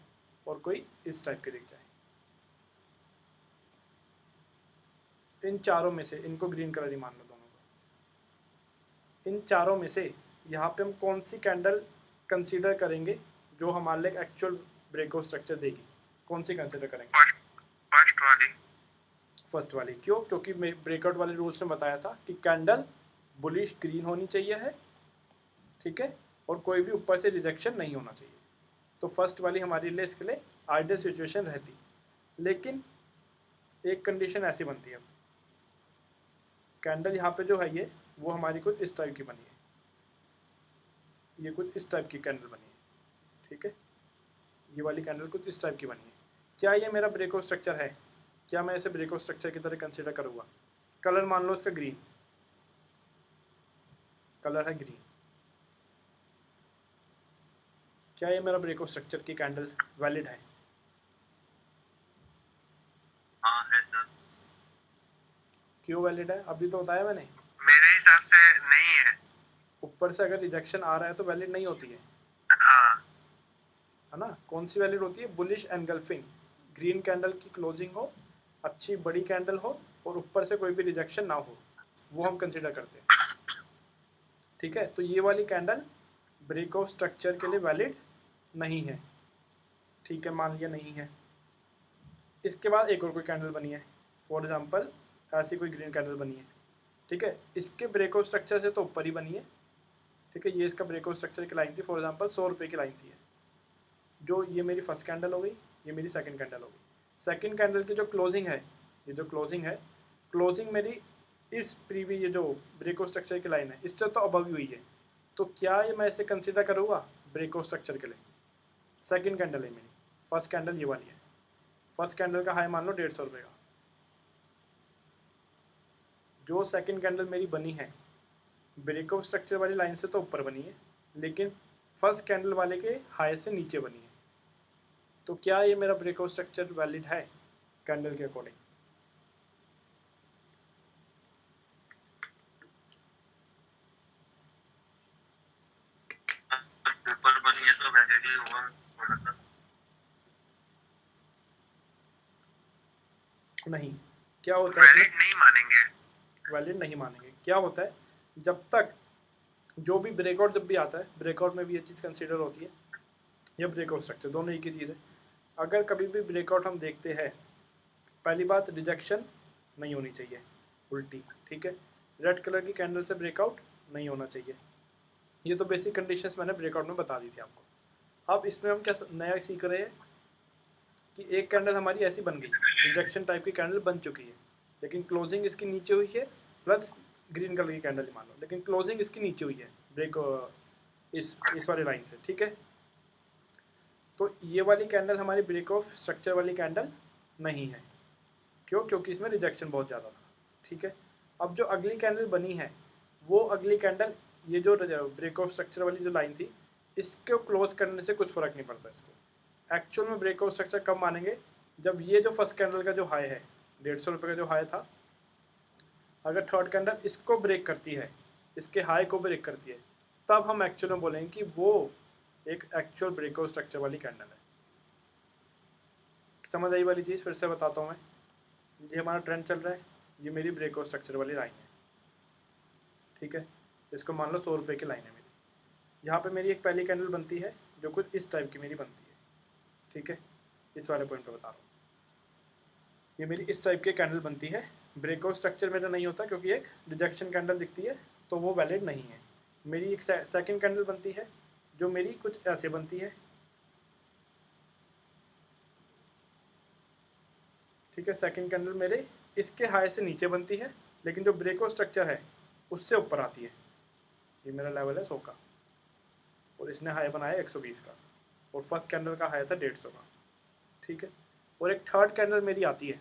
और कोई इस टाइप की दिख जाए। इन चारों में से, इनको ग्रीन कलर ही मान लो दोनों को। इन चारों में से यहाँ पे हम कौन सी कैंडल कंसीडर करेंगे जो हमारे लिए एक्चुअल ब्रेकआउट स्ट्रक्चर देगी? कौन सी कंसीडर करेंगे? फर्स्ट वाली। फर्स्ट वाली। क्यों? क्योंकि मैं ब्रेकआउट वाले रूल्स में बताया था कि कैंडल बुलिश ग्रीन होनी चाहिए है, ठीक है, और कोई भी ऊपर से रिजेक्शन नहीं होना चाहिए। तो फर्स्ट वाली हमारे लिए इसके लिए आइडियल सिचुएशन रहती। लेकिन एक कंडीशन ऐसी बनती है, कैंडल यहाँ पे जो है ये, वो हमारी कुछ इस टाइप की बनी है, ये कुछ इस टाइप की कैंडल बनी है, ठीक है। ये वाली कैंडल कुछ इस टाइप की बनी है। क्या ये मेरा ब्रेकआउट स्ट्रक्चर है? क्या मैं इसे ब्रेकआउट स्ट्रक्चर की तरह कंसीडर करूँगा? कलर मान लो इसका ग्रीन, कलर है ग्रीन। क्या ये मेरा ब्रेकआउट स्ट्रक्चर की कैंडल वैलिड है? हाँ है सर। क्यों वैलिड है? अभी तो बताया मैंने। मेरे हिसाब से नहीं है। ऊपर से अगर रिजेक्शन आ रहा है तो वैलिड नहीं होती है, हाँ है ना। कौन सी वैलिड होती है? बुलिश एनगल्फिंग, ग्रीन कैंडल की क्लोजिंग हो, अच्छी बड़ी कैंडल हो, और ऊपर से कोई भी रिजेक्शन ना हो, वो हम कंसीडर करते हैं, ठीक है। तो ये वाली कैंडल ब्रेकआउट स्ट्रक्चर के लिए वैलिड नहीं है। ठीक है, मान लिया नहीं है। इसके बाद एक और कोई कैंडल बनी है, फॉर एग्जांपल ऐसी कोई ग्रीन कैंडल बनी है, ठीक है, इसके ब्रेकआउट स्ट्रक्चर से तो ऊपर ही बनी है, ठीक है, ये इसका ब्रेकआउट स्ट्रक्चर की लाइन थी, फॉर एग्जांपल 100 रुपये की लाइन थी, जो ये मेरी फर्स्ट कैंडल हो गई, ये मेरी सेकंड कैंडल हो गई। सेकंड कैंडल की जो क्लोजिंग है, ये जो क्लोजिंग है, क्लोजिंग मेरी इस प्रीवी ये जो ब्रेकआउट स्ट्रक्चर की लाइन है इससे तो अबव ही हुई है, तो क्या ये मैं इसे कंसिडर करूँगा ब्रेकआउट स्ट्रक्चर के लिए? सेकंड कैंडल है मेरी, फर्स्ट कैंडल ये वाली है, फर्स्ट कैंडल का हाई मान लो 150 रुपये का, जो सेकंड कैंडल मेरी बनी है ब्रेकआउट स्ट्रक्चर वाली लाइन से तो ऊपर बनी है, लेकिन फर्स्ट कैंडल वाले के हाई से नीचे बनी है, तो क्या ये मेरा ब्रेकआउट स्ट्रक्चर वैलिड है कैंडल के अकॉर्डिंग? ऊपर बनी है तो वैलिड ही होगा थोड़ा सा। नहीं, क्या होता है, वैलिड नहीं मानेंगे। वैलिड नहीं मानेंगे। क्या होता है, जब तक जो भी ब्रेकआउट जब भी आता है, ब्रेकआउट में भी ये चीज़ कंसीडर होती है, या ब्रेकआउट स्ट्रक्चर दोनों एक ही चीज़ है। अगर कभी भी ब्रेकआउट हम देखते हैं, पहली बात रिजेक्शन नहीं होनी चाहिए उल्टी, ठीक है, रेड कलर की कैंडल से ब्रेकआउट नहीं होना चाहिए, ये तो बेसिक कंडीशंस मैंने ब्रेकआउट में बता दी थी आपको। अब इसमें हम क्या नया सीख रहे हैं कि एक कैंडल हमारी ऐसी बन गई, रिजेक्शन टाइप की कैंडल बन चुकी है, लेकिन क्लोजिंग इसकी नीचे हुई है, प्लस ग्रीन कलर की कैंडल ही मान लो, लेकिन क्लोजिंग इसकी नीचे हुई है ब्रेक इस वाली लाइन से, ठीक है, तो ये वाली कैंडल हमारी ब्रेक ऑफ स्ट्रक्चर वाली कैंडल नहीं है। क्यों? क्योंकि इसमें रिजेक्शन बहुत ज़्यादा था, ठीक है। अब जो अगली कैंडल बनी है, वो अगली कैंडल ये जो ब्रेक ऑफ स्ट्रक्चर वाली जो लाइन थी, इसको क्लोज करने से कुछ फ़र्क नहीं पड़ता इसको। एक्चुअल में ब्रेक ऑफ स्ट्रक्चर कब मानेंगे? जब ये जो फर्स्ट कैंडल का जो हाई है 150 रुपये का जो हाई था, अगर थर्ड कैंडल इसको ब्रेक करती है, इसके हाई को ब्रेक करती है, तब हम एक्चुअल में बोलेंगे कि वो एक एक्चुअल ब्रेकआउट स्ट्रक्चर वाली कैंडल है। समझ आई वाली चीज़? फिर से बताता हूँ मैं, ये हमारा ट्रेंड चल रहा है, ये मेरी ब्रेकआउट स्ट्रक्चर वाली लाइन है, ठीक है, इसको मान लो 100 रुपये की लाइन है मेरी। यहाँ पे मेरी एक पहली कैंडल बनती है जो कुछ इस टाइप की मेरी बनती है, ठीक है, इस वाले पॉइंट पे बता रहा हूँ, ये मेरी इस टाइप की कैंडल बनती है, ब्रेकआउट स्ट्रक्चर मेरा नहीं होता क्योंकि एक रिजेक्शन कैंडल दिखती है, तो वो वैलिड नहीं है। मेरी एक सेकंड कैंडल बनती है जो मेरी कुछ ऐसे बनती है, ठीक है, सेकंड कैंडल मेरे इसके हाई से नीचे बनती है, लेकिन जो ब्रेकआउट स्ट्रक्चर है उससे ऊपर आती है, ये मेरा लेवल है 100 का, और इसने हाई बनाया 120 का, और फर्स्ट कैंडल का हाई था 150 का, ठीक है, और एक थर्ड कैंडल मेरी आती है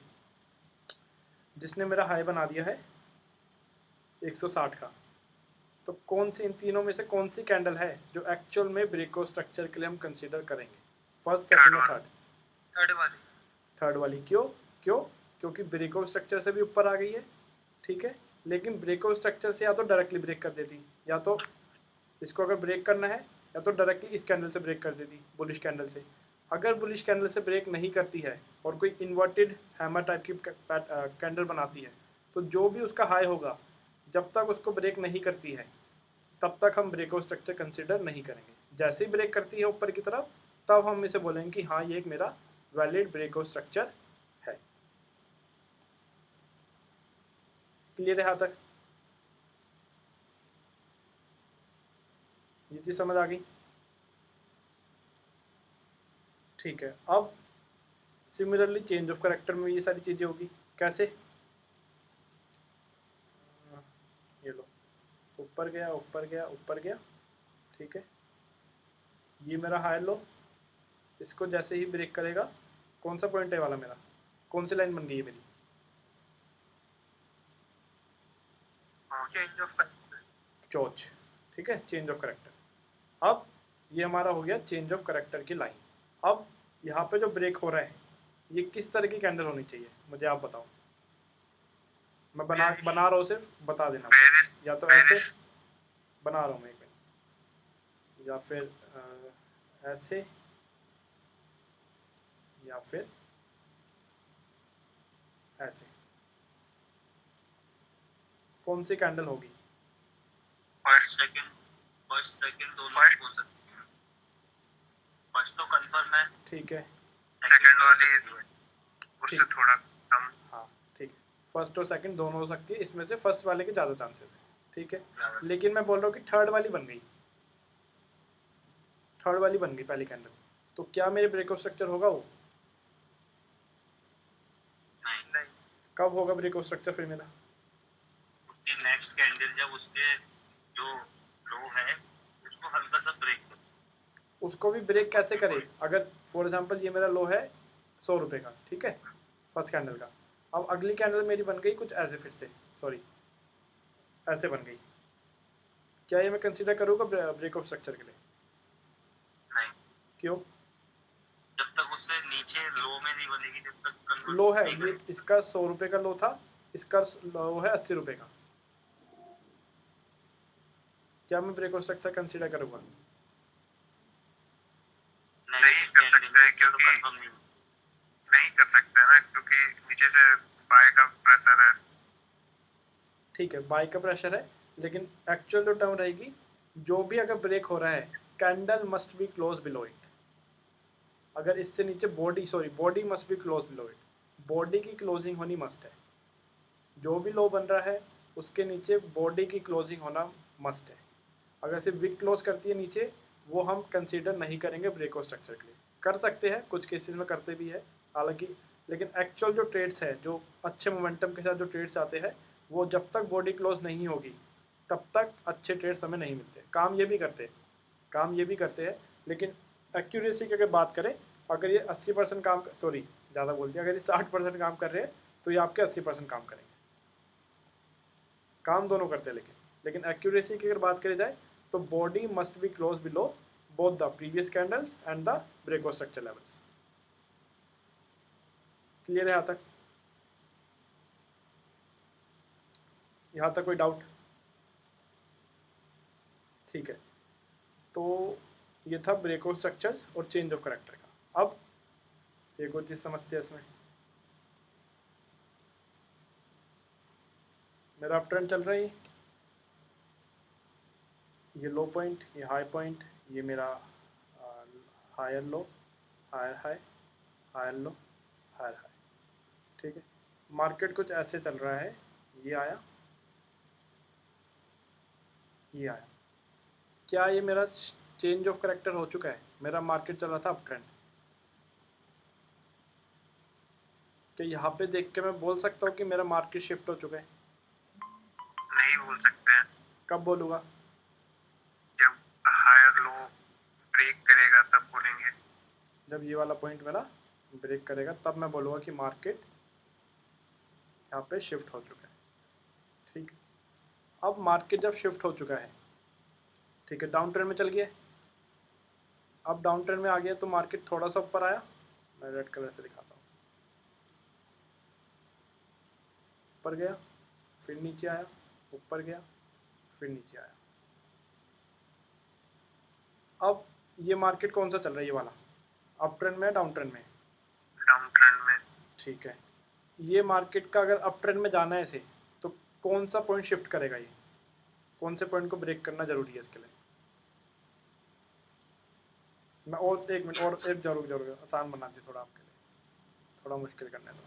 जिसने मेरा हाई बना दिया है 160 का। तो कौन सी इन तीनों में से कौन सी कैंडल है जो एक्चुअल में ब्रेकआउट स्ट्रक्चर के लिए हम कंसीडर करेंगे? फर्स्ट, सेकंड या थर्ड? थर्ड वाली। क्यों? क्योंकि ब्रेकआउट स्ट्रक्चर से भी ऊपर आ गई है, ठीक है, लेकिन ब्रेकआउट स्ट्रक्चर से या तो डायरेक्टली ब्रेक कर देती, या तो इसको अगर ब्रेक करना है या तो डायरेक्टली इस कैंडल से ब्रेक कर देती, बुलिश कैंडल से। अगर बुलिश कैंडल से ब्रेक नहीं करती है और कोई इन्वर्टेड हैमर टाइप की कैंडल बनाती है, तो जो भी उसका हाई होगा, जब तक उसको ब्रेक नहीं करती है तब तक हम ब्रेकआउट स्ट्रक्चर कंसिडर नहीं करेंगे। जैसे ही ब्रेक करती है ऊपर की तरफ, तब हम इसे बोलेंगे कि हाँ, ये एक मेरा वैलिड ब्रेकआउट स्ट्रक्चर है। क्लियर है यहाँ तक? ये चीज़ समझ आ गई? ठीक है। अब सिमिलरली चेंज ऑफ कैरेक्टर में ये सारी चीज़ें होगी। कैसे? ये लो, ऊपर गया, ऊपर गया, ऊपर गया, ठीक है, ये मेरा हाई लो, इसको जैसे ही ब्रेक करेगा, कौन सा पॉइंट है वाला मेरा, कौन सी लाइन बन गई है मेरी? चेंज ऑफ चोच, ठीक है, चेंज ऑफ कैरेक्टर। अब ये हमारा हो गया चेंज ऑफ कैरेक्टर की लाइन। अब यहाँ पे जो ब्रेक हो रहा है, ये किस तरह की कैंडल होनी चाहिए मुझे आप बताओ। मैं बना रहा हूँ, सिर्फ बता देना, या तो ऐसे बना रहा हूँ मैं एक मिनट, या फिर ऐसे, या फिर ऐसे, कौन सी कैंडल होगी? फर्स्ट सेकंड दोनों हो सकते हैं। फर्स्ट तो कंफर्म है, ठीक है, सेकंड वाली उससे ठीक। थोड़ा कम। हाँ ठीक है, फर्स्ट और सेकंड दोनों हो सकती है, इसमें से फर्स्ट वाले के ज़्यादा चांसेस है, ठीक है। लेकिन मैं बोल रहा हूँ कि थर्ड वाली बन गई, थर्ड वाली बन गई पहली कैंडल, तो क्या मेरे ब्रेकआउट स्ट्रक्चर होगा वो? नहीं, कब होगा ब्रेकआउट स्ट्रक्चर फिर मेरा? उसकी नेक्स्ट कैंडल जब उसके जो लो है उसको हल्का सा ब्रेक करो। उसको भी ब्रेक कैसे करे? अगर फॉर एग्जांपल ये मेरा लो है 100 रुपये का, ठीक है, फर्स्ट कैंडल का, अब अगली कैंडल मेरी बन गई कुछ ऐसे, फिर से सॉरी ऐसे बन गई, क्या ये मैं कंसीडर करूँगा ब्रेकआउट स्ट्रक्चर के लिए? नहीं, क्यों? जब तक उससे नीचे लो में नहीं बनेगी जब तक कन्वर्ट लो है नहीं ये, करेगी। इसका 100 रुपये का लो था, इसका लो है 80 रुपये का, क्या मैं ब्रेकआउट स्ट्रक्चर कंसीडर करूँगा? नहीं कर सकते हैं, क्योंकि कंफर्म नहीं। नहीं कर सकते ना, क्योंकि नीचे से बाय का प्रेशर है। ठीक है, बाई का प्रेशर है, लेकिन एक्चुअल जो टर्म रहेगी, जो भी अगर ब्रेक हो रहा है, candle must be close below it. अगर इससे नीचे body must be close below it, body की क्लोजिंग होनी मस्ट है। जो भी लो बन रहा है उसके नीचे बॉडी की क्लोजिंग होना मस्ट है। अगर सिर्फ विक क्लोज करती है नीचे, वो हम कंसीडर नहीं करेंगे ब्रेकआउट स्ट्रक्चर के लिए। कर सकते हैं, कुछ केसेस में करते भी है हालांकि, लेकिन एक्चुअल जो ट्रेड्स है, जो अच्छे मोमेंटम के साथ जो ट्रेड्स आते हैं, वो जब तक बॉडी क्लोज नहीं होगी तब तक अच्छे ट्रेड्स हमें नहीं मिलते। काम ये भी करते हैं, लेकिन एक्यूरेसी की अगर बात करें, अगर ये 80% काम, सॉरी ज़्यादा बोल दिया, अगर ये 60% काम कर रहे हैं तो ये आपके 80% काम करेंगे। काम दोनों करते हैं, लेकिन एक्यूरेसी की अगर बात करी जाए तो body must be close below both the previous candles and the breakout structure levels. Clear है यहाँ तक? यहाँ तक कोई डाउट? ठीक है, तो ये था ब्रेकआउट स्ट्रक्चर्स और चेंज ऑफ करेक्टर का। अब एक और चीज़ समझते हैं इसमें, मेरा अप ट्रेंड चल रहा है, ये लो पॉइंट, ये हाई पॉइंट, ये मेरा higher low, higher high, higher low, higher high, ठीक है। मार्केट कुछ ऐसे चल रहा है, ये आया, ये आया, क्या ये मेरा चेंज ऑफ करेक्टर हो चुका है? मेरा मार्केट चल रहा था अप ट्रेंड, क्या यहाँ पे देख के मैं बोल सकता हूँ कि मेरा मार्केट शिफ्ट हो चुका है? नहीं बोल सकते हैं, कब बोलूँगा? जब हायर लो ब्रेक करेगा तब बोलेंगे। जब ये वाला पॉइंट मेरा ब्रेक करेगा तब मैं बोलूँगा कि मार्केट यहाँ पे शिफ्ट हो चुका है, ठीक है। अब मार्केट जब शिफ्ट हो चुका है, ठीक है, डाउन ट्रेंड में चल गया, अब डाउन ट्रेंड में आ गया तो मार्केट थोड़ा सा ऊपर आया, मैं रेड कलर से दिखाता हूँ, ऊपर गया, फिर नीचे आया, ऊपर गया, फिर नीचे आया। अब ये मार्केट कौन सा चल रहा है, ये वाला अप ट्रेंड में, डाउन ट्रेंड में? डाउन ट्रेंड में। ठीक है, ये मार्केट का अगर अप ट्रेंड में जाना है इसे, तो कौन सा पॉइंट शिफ्ट करेगा? ये कौन से पॉइंट को ब्रेक करना जरूरी है इसके लिए? मैं और एक मिनट और एक जरूर आसान बना दी थोड़ा आपके लिए, थोड़ा मुश्किल करने दो।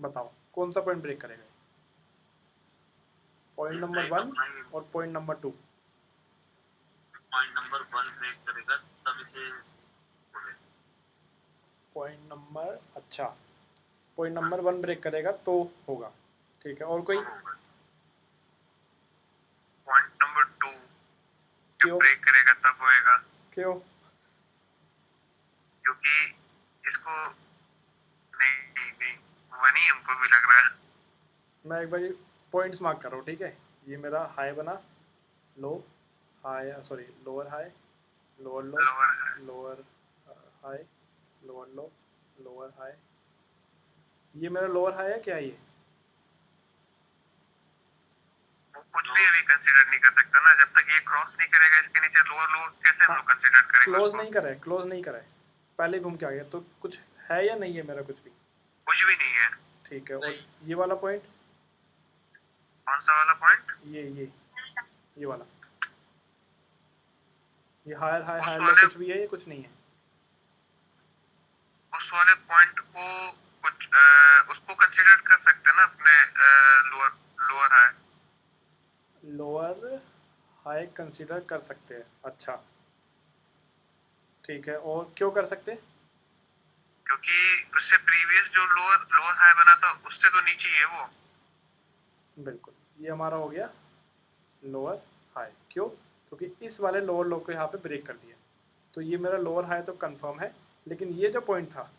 बताओ कौन सा पॉइंट ब्रेक करेगा? पॉइंट नंबर 1 और point number 2। Point number 1 break करेगा तब इसे बोलेंगे। पॉइंट नंबर, अच्छा, पॉइंट नंबर 1 ब्रेक करेगा तो होगा, ठीक है। और कोई? पॉइंट नंबर 2 क्यों? जब ब्रेक करेगा तब होएगा, क्यों? क्योंकि इसको नहीं वो नहीं हमको भी लग रहा है। मैं एक बार पॉइंट्स मार्क कर रहा हूँ, ठीक है। ये मेरा हाई बना, low high, sorry lower high, lower low, lower high, lower low, lower high, ये मेरा लोअर हाई है क्या? ये वो कुछ भी अभी कंसीडर नहीं कर सकता ना, जब तक ये क्रॉस नहीं करेगा इसके नीचे लोअर लो, कैसे हम लोग कंसीडर करेंगे क्लोज उसको? नहीं करा है, क्लोज नहीं करा है, पहले घूम के आ गया, तो कुछ है या नहीं है मेरा कुछ भी? कुछ भी नहीं है। ठीक है, और ये वाला पॉइंट, कौन सा वाला पॉइंट? ये वाला, ये हायर हाई, उस हायर लो वाले कुछ भी है, ये कुछ नहीं है? उस वाले पॉइंट को कुछ उसको कंसीडर कर सकते हैं ना अपने lower lower high. Lower high consider कर सकते हैं, अच्छा ठीक है। और क्यों कर सकते हैं? क्योंकि उससे प्रीवियस जो लोअर लोअर हाई बना था उससे तो नीचे ही है वो। बिल्कुल, ये हमारा हो गया लोअर हाई। क्यों? क्योंकि इस वाले लोअर लो को यहाँ पे ब्रेक कर दिया, तो ये मेरा लोअर हाई तो कंफर्म है। लेकिन ये जो पॉइंट था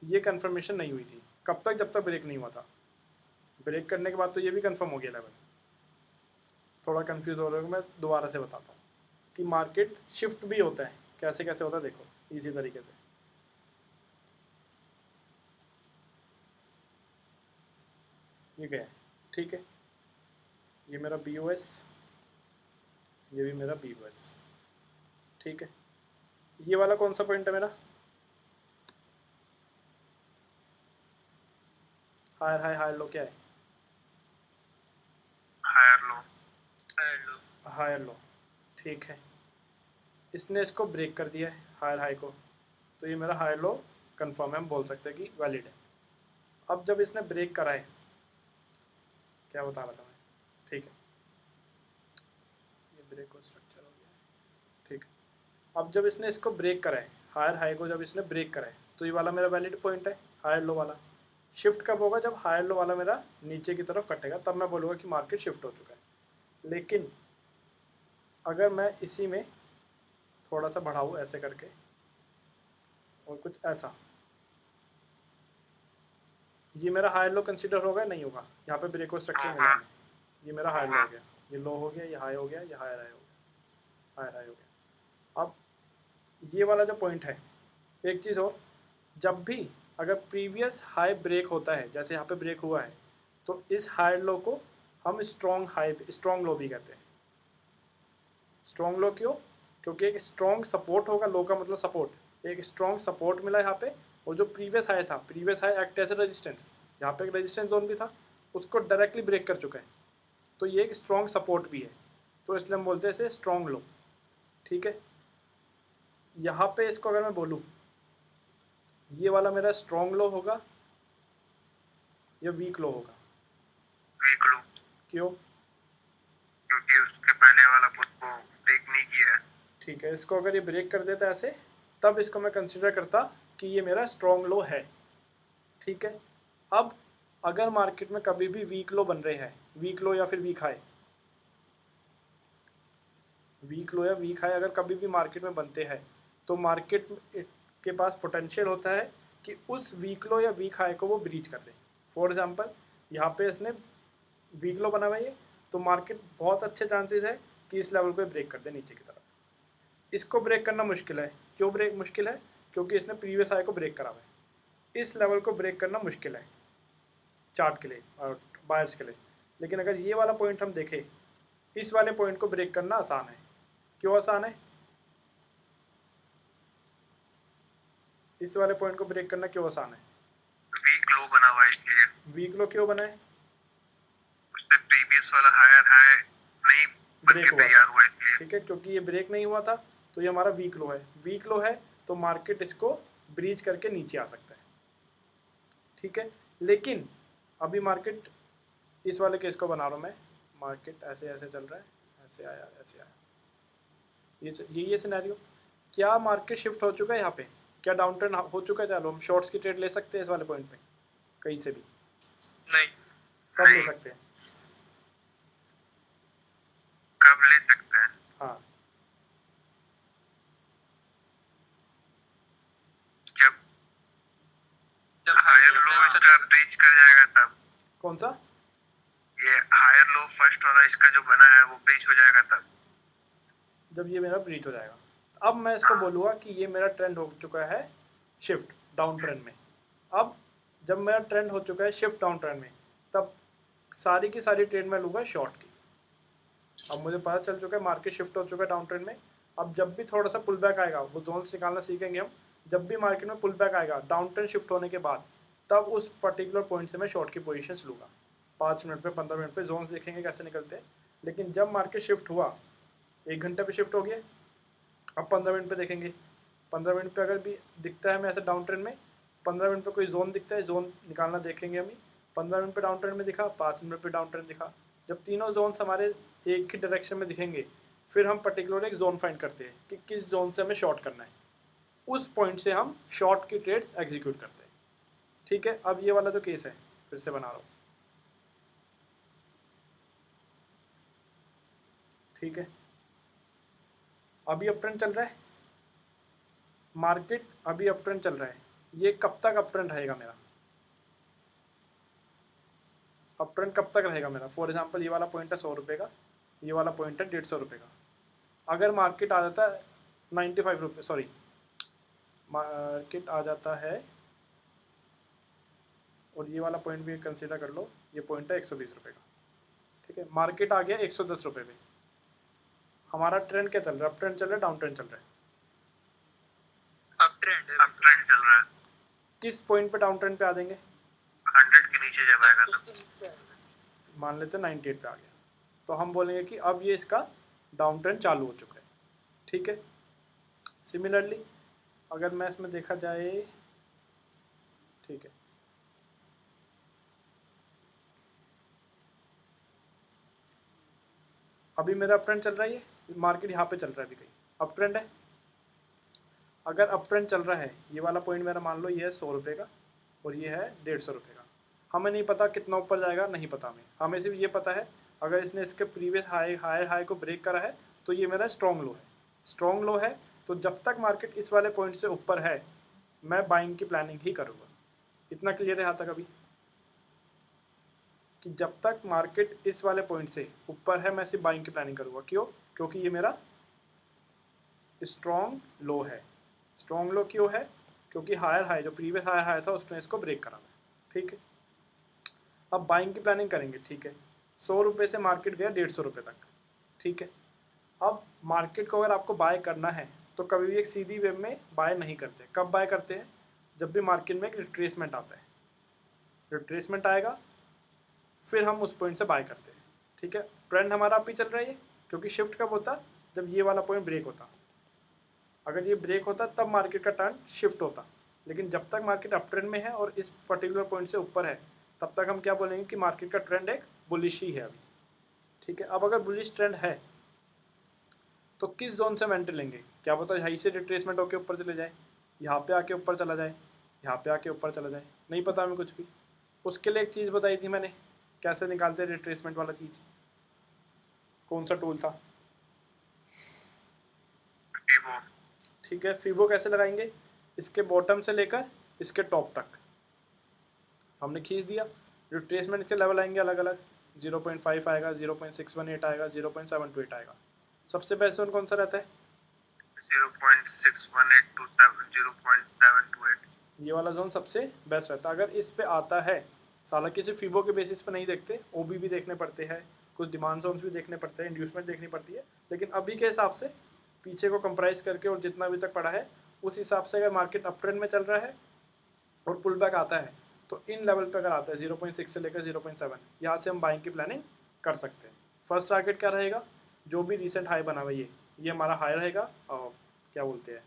ये कंफर्मेशन नहीं हुई थी। कब तक? जब तक ब्रेक नहीं हुआ था। ब्रेक करने के बाद तो ये भी कंफर्म हो गया लेवल। थोड़ा कंफ्यूज हो रहे हो, मैं दोबारा से बताता हूँ कि मार्केट शिफ्ट भी होता है, कैसे कैसे होता है देखो इसी तरीके से। ये क्या है? ठीक है, ये मेरा BOS, ये भी मेरा BOS, ठीक है। ये वाला कौन सा पॉइंट है मेरा? हायर हाई हायर लो क्या है? Higher low. हायर लो, ठीक है। इसने इसको ब्रेक कर दिया है हायर हाई को, तो ये मेरा हायर लो कंफर्म है, हम बोल सकते हैं कि वैलिड है। अब जब इसने ब्रेक करा है, क्या बता रहा था मैं, ठीक है, ये ब्रेक को स्ट्रक्चर हो गया है, ठीक है। अब जब इसने इसको ब्रेक करा है, हायर हाई को जब इसने ब्रेक करा है, तो ये वाला मेरा वैलिड पॉइंट है, हायर लो वाला। शिफ्ट कब होगा? जब हायर लो वाला मेरा नीचे की तरफ कटेगा, तब मैं बोलूँगा कि मार्केट शिफ्ट हो चुका है। लेकिन अगर मैं इसी में थोड़ा सा बढ़ाऊँ ऐसे करके और कुछ ऐसा, ये मेरा हाई लो कंसीडर होगा नहीं होगा? यहाँ पे ब्रेक और स्ट्रक्चर मिला है, ये मेरा हाई लो हो गया, ये लो हो गया, ये हाई हो गया, ये हायर हाई हो गया, हायर हाई हो गया। अब ये वाला जो पॉइंट है, एक चीज़ और, जब भी अगर प्रीवियस हाई ब्रेक होता है, जैसे यहाँ पे ब्रेक हुआ है, तो इस हाई लो को हम स्ट्रॉन्ग हाई स्ट्रॉन्ग लो भी कहते हैं। स्ट्रॉन्ग लो क्यों? क्योंकि एक स्ट्रॉन्ग सपोर्ट होगा, लो का मतलब सपोर्ट, एक स्ट्रॉन्ग सपोर्ट मिला यहाँ पे, और जो प्रीवियस हाई था, previous high act as a resistance, यहाँ पे एक रेजिस्टेंस जोन भी था, उसको डायरेक्टली ब्रेक कर चुका है, तो ये एक स्ट्रॉन्ग सपोर्ट भी है, तो इसलिए हम बोलते हैं इसे स्ट्रॉन्ग लो, ठीक है। यहाँ पे इसको अगर मैं बोलूँ, ये वाला मेरा स्ट्रॉन्ग लो होगा या वीक लो होगा? Weak low. क्यों? क्योंकि उसके पहले वाला उसको ब्रेक नहीं किया है। ठीक है, इसको अगर ये ब्रेक कर देता ऐसे, तब इसको मैं कंसिडर करता कि ये मेरा स्ट्रॉन्ग लो है, ठीक है। अब अगर मार्केट में कभी भी वीक लो बन रहे हैं, वीक लो या फिर वीक हाई, वीक लो या वीक हाई अगर कभी भी मार्केट में बनते हैं, तो मार्केट के पास पोटेंशियल होता है कि उस वीक लो या वीक हाई को वो ब्रीच कर दे। फॉर एग्जांपल यहाँ पे इसने वीक लो बना हुआ है, तो मार्केट बहुत अच्छे चांसेस है कि इस लेवल को ब्रेक कर दे नीचे की तरफ। इसको ब्रेक करना मुश्किल है। क्यों ब्रेक मुश्किल है? क्योंकि इसने प्रीवियस हाई को ब्रेक करा हुआ है। इस लेवल को ब्रेक करना मुश्किल है चार्ट के लिए और बायर्स के लिए। लेकिन अगर ये वाला पॉइंट हम देखें, इस वाले पॉइंट को ब्रेक करना आसान है। क्यों आसान है? इस वाले पॉइंट को ब्रेक करना क्यों आसान है? वीक लो बना हुआ है इसलिए। वीक लो क्यों बना है? उससे प्रीवियस वाला हायर हाई नहीं बन ब्रेक के हुआ तैयार था, हुआ इसलिए। ठीक है, क्योंकि ये ब्रेक नहीं हुआ था, तो ये हमारा वीक लो है। वीक लो है तो मार्केट इसको ब्रीच करके नीचे आ सकता है, ठीक है। लेकिन अभी मार्केट, इस वाले केस को बना रहा हूँ मैं, मार्केट ऐसे ऐसे चल रहा है, ऐसे आया ऐसे आया, ये सिनेरियो। क्या मार्केट शिफ्ट हो चुका है यहाँ पे? क्या डाउन ट्रेंड हो चुका है? चलो हम शॉर्ट्स की ट्रेड ले सकते हैं इस वाले पॉइंट पे कहीं से भी? नहीं। कब ले सकते हैं? कब ले सकते हैं? हाँ, जब हायर लो इसका ब्रीच कर जाएगा तब। कौन सा? ये हायर लो फर्स्ट वाला इसका जो बना है वो ब्रीच हो जाएगा तब। जब ये मेरा ब्रीच हो जाएगा। अब मैं इसको बोलूँगा कि ये मेरा ट्रेंड हो चुका है शिफ्ट डाउन ट्रेंड में। अब जब मेरा ट्रेंड हो चुका है शिफ्ट डाउन ट्रेंड में, तब सारी की सारी ट्रेड मैं लूँगा शॉर्ट की। अब मुझे पता चल चुका है मार्केट शिफ्ट हो चुका है डाउन ट्रेंड में। अब जब भी थोड़ा सा पुल बैक आएगा, वो जोन्स निकालना सीखेंगे हम, जब भी मार्केट में पुल बैक आएगा डाउन ट्रेंड शिफ्ट होने के बाद, तब उस पर्टिकुलर पॉइंट से मैं शॉर्ट की पोजीशंस लूँगा। 5 मिनट पे 15 मिनट पे जोन्स देखेंगे कैसे निकलते हैं। लेकिन जब मार्केट शिफ्ट हुआ, 1 घंटे पे शिफ्ट हो गया, अब 15 मिनट पे देखेंगे। 15 मिनट पे अगर भी दिखता है मैं ऐसे डाउन ट्रेंड में, 15 मिनट पे कोई जोन दिखता है, जोन निकालना देखेंगे हम ही। 15 मिनट पे डाउन ट्रेंड में दिखा, 5 मिनट पे डाउन ट्रेंड दिखा। जब तीनों जोन्स हमारे एक ही डायरेक्शन में दिखेंगे, फिर हम पर्टिकुलर एक जोन फाइंड करते हैं कि किस जोन से हमें शॉर्ट करना है। उस पॉइंट से हम शॉर्ट की ट्रेड्स एग्जीक्यूट करते हैं। ठीक है, अब ये वाला जो केस है फिर से बना रहा हूँ। ठीक है, अभी अप ट्रेंड चल रहा है, मार्केट अभी अप ट्रेंड चल रहा है। ये कब तक अप ट्रेंड रहेगा मेरा? अप ट्रेंड कब तक रहेगा मेरा? फॉर एग्जांपल ये वाला पॉइंट है 100 रुपये का, ये वाला पॉइंट है 150 रुपये का। अगर मार्केट आ जाता है 95 रुपये, सॉरी मार्केट आ जाता है, और ये वाला पॉइंट भी कंसीडर कर लो, ये पॉइंट है 120 रुपये का। ठीक है, मार्केट आ गया 110 रुपये पे। हमारा ट्रेंड क्या चल रहा है? अप ट्रेंड चल रहा है, डाउन ट्रेंड चल रहा है? अप ट्रेंड चल रहा है। किस पॉइंट पे डाउन ट्रेंड पे आ जाएंगे? 100 के नीचे जब आएगा तो मान लेते हैं 98 पे आ गया, तो हम बोलेंगे कि अब ये इसका डाउन ट्रेंड चालू हो चुका है। ठीक है, सिमिलरली अगर मैं इसमें देखा जाए, ठीक है, अभी मेरा अप ट्रेंड चल रहा है, ये मार्केट यहाँ पे चल रहा है, अभी कहीं अप ट्रेंड है। अगर अप ट्रेंड चल रहा है, ये वाला पॉइंट मेरा मान लो ये है 100 रुपये का, और ये है 150 रुपये का। हमें नहीं पता कितना ऊपर जाएगा, नहीं पता हमें सिर्फ ये पता है अगर इसने इसके प्रीवियस हायर हाई को ब्रेक करा है तो ये मेरा स्ट्रॉन्ग लो है। स्ट्रॉन्ग लो है तो जब तक मार्केट इस वाले पॉइंट से ऊपर है मैं बाइंग की प्लानिंग ही करूँगा। इतना क्लियर है यहाँ तक अभी, कि जब तक मार्केट इस वाले पॉइंट से ऊपर है मैं सिर्फ बाइंग की प्लानिंग करूँगा। क्यों? क्योंकि ये मेरा स्ट्रॉन्ग लो है। स्ट्रॉन्ग लो क्यों है? क्योंकि हायर हाई जो प्रीवियस हायर हाई था उसने इसको ब्रेक करा है। ठीक है, अब बाइंग की प्लानिंग करेंगे। ठीक है, 100 रुपये से मार्केट गया 150 रुपये तक। ठीक है, अब मार्केट को अगर आपको बाय करना है तो कभी भी एक सीधी वे में बाय नहीं करते। कब बाय करते हैं? जब भी मार्केट में एक रिट्रेसमेंट आता है। रिट्रेसमेंट आएगा फिर हम उस पॉइंट से बाय करते हैं। ठीक है, ट्रेंड हमारा अभी चल रहा है क्योंकि शिफ्ट कब होता? जब ये वाला पॉइंट ब्रेक होता। अगर ये ब्रेक होता तब मार्केट का टर्न शिफ्ट होता, लेकिन जब तक मार्केट अप ट्रेंड में है और इस पर्टिकुलर पॉइंट से ऊपर है तब तक हम क्या बोलेंगे कि मार्केट का ट्रेंड एक बुलिश ही है अभी। ठीक है, अब अगर बुलिश ट्रेंड है तो किस जोन से हम एंट्री लेंगे? क्या पता यहीं से रिट्रेसमेंट होकर ऊपर चले जाए, यहाँ पे आके ऊपर चला जाए, यहाँ पे आके ऊपर चला जाए, नहीं पता हमें कुछ भी। उसके लिए एक चीज़ बताई थी मैंने, कैसे निकालते हैं रिट्रेसमेंट वाला चीज़, कौन सा टूल था? फिबो। ठीक है, फिबो कैसे लगाएंगे? इसके बॉटम से लेकर इसके टॉप तक हमने खींच दिया। रिट्रेसमेंट के लेवल आएंगे अलग अलग, 0.5 आएगा, 0.618 आएगा, 0.728 आएगा। सबसे बेस्ट जोन कौन सा रहता है? 0.618 to 0.728। ये वाला जोन सबसे बेस्ट रहता है। अगर इस पे आता है, हालांकि सिर्फ फिबो के बेसिस पे नहीं देखते, ओबी भी देखने पड़ते हैं, कुछ डिमांड जोन्स भी देखने पड़ते हैं, इंड्यूसमेंट देखनी पड़ती है, लेकिन अभी के हिसाब से पीछे को कंप्राइज करके और जितना अभी तक पड़ा है उस हिसाब से अगर मार्केट अप ट्रेंड में चल रहा है और पुल बैक आता है तो इन लेवल पे अगर आता है 0.6 से लेकर 0.7, यहाँ से हम बाइंग की प्लानिंग कर सकते हैं। फर्स्ट टारगेट क्या रहेगा? जो भी रिसेंट हाई बना हुआ ये हमारा हाई रहेगा, और क्या बोलते हैं,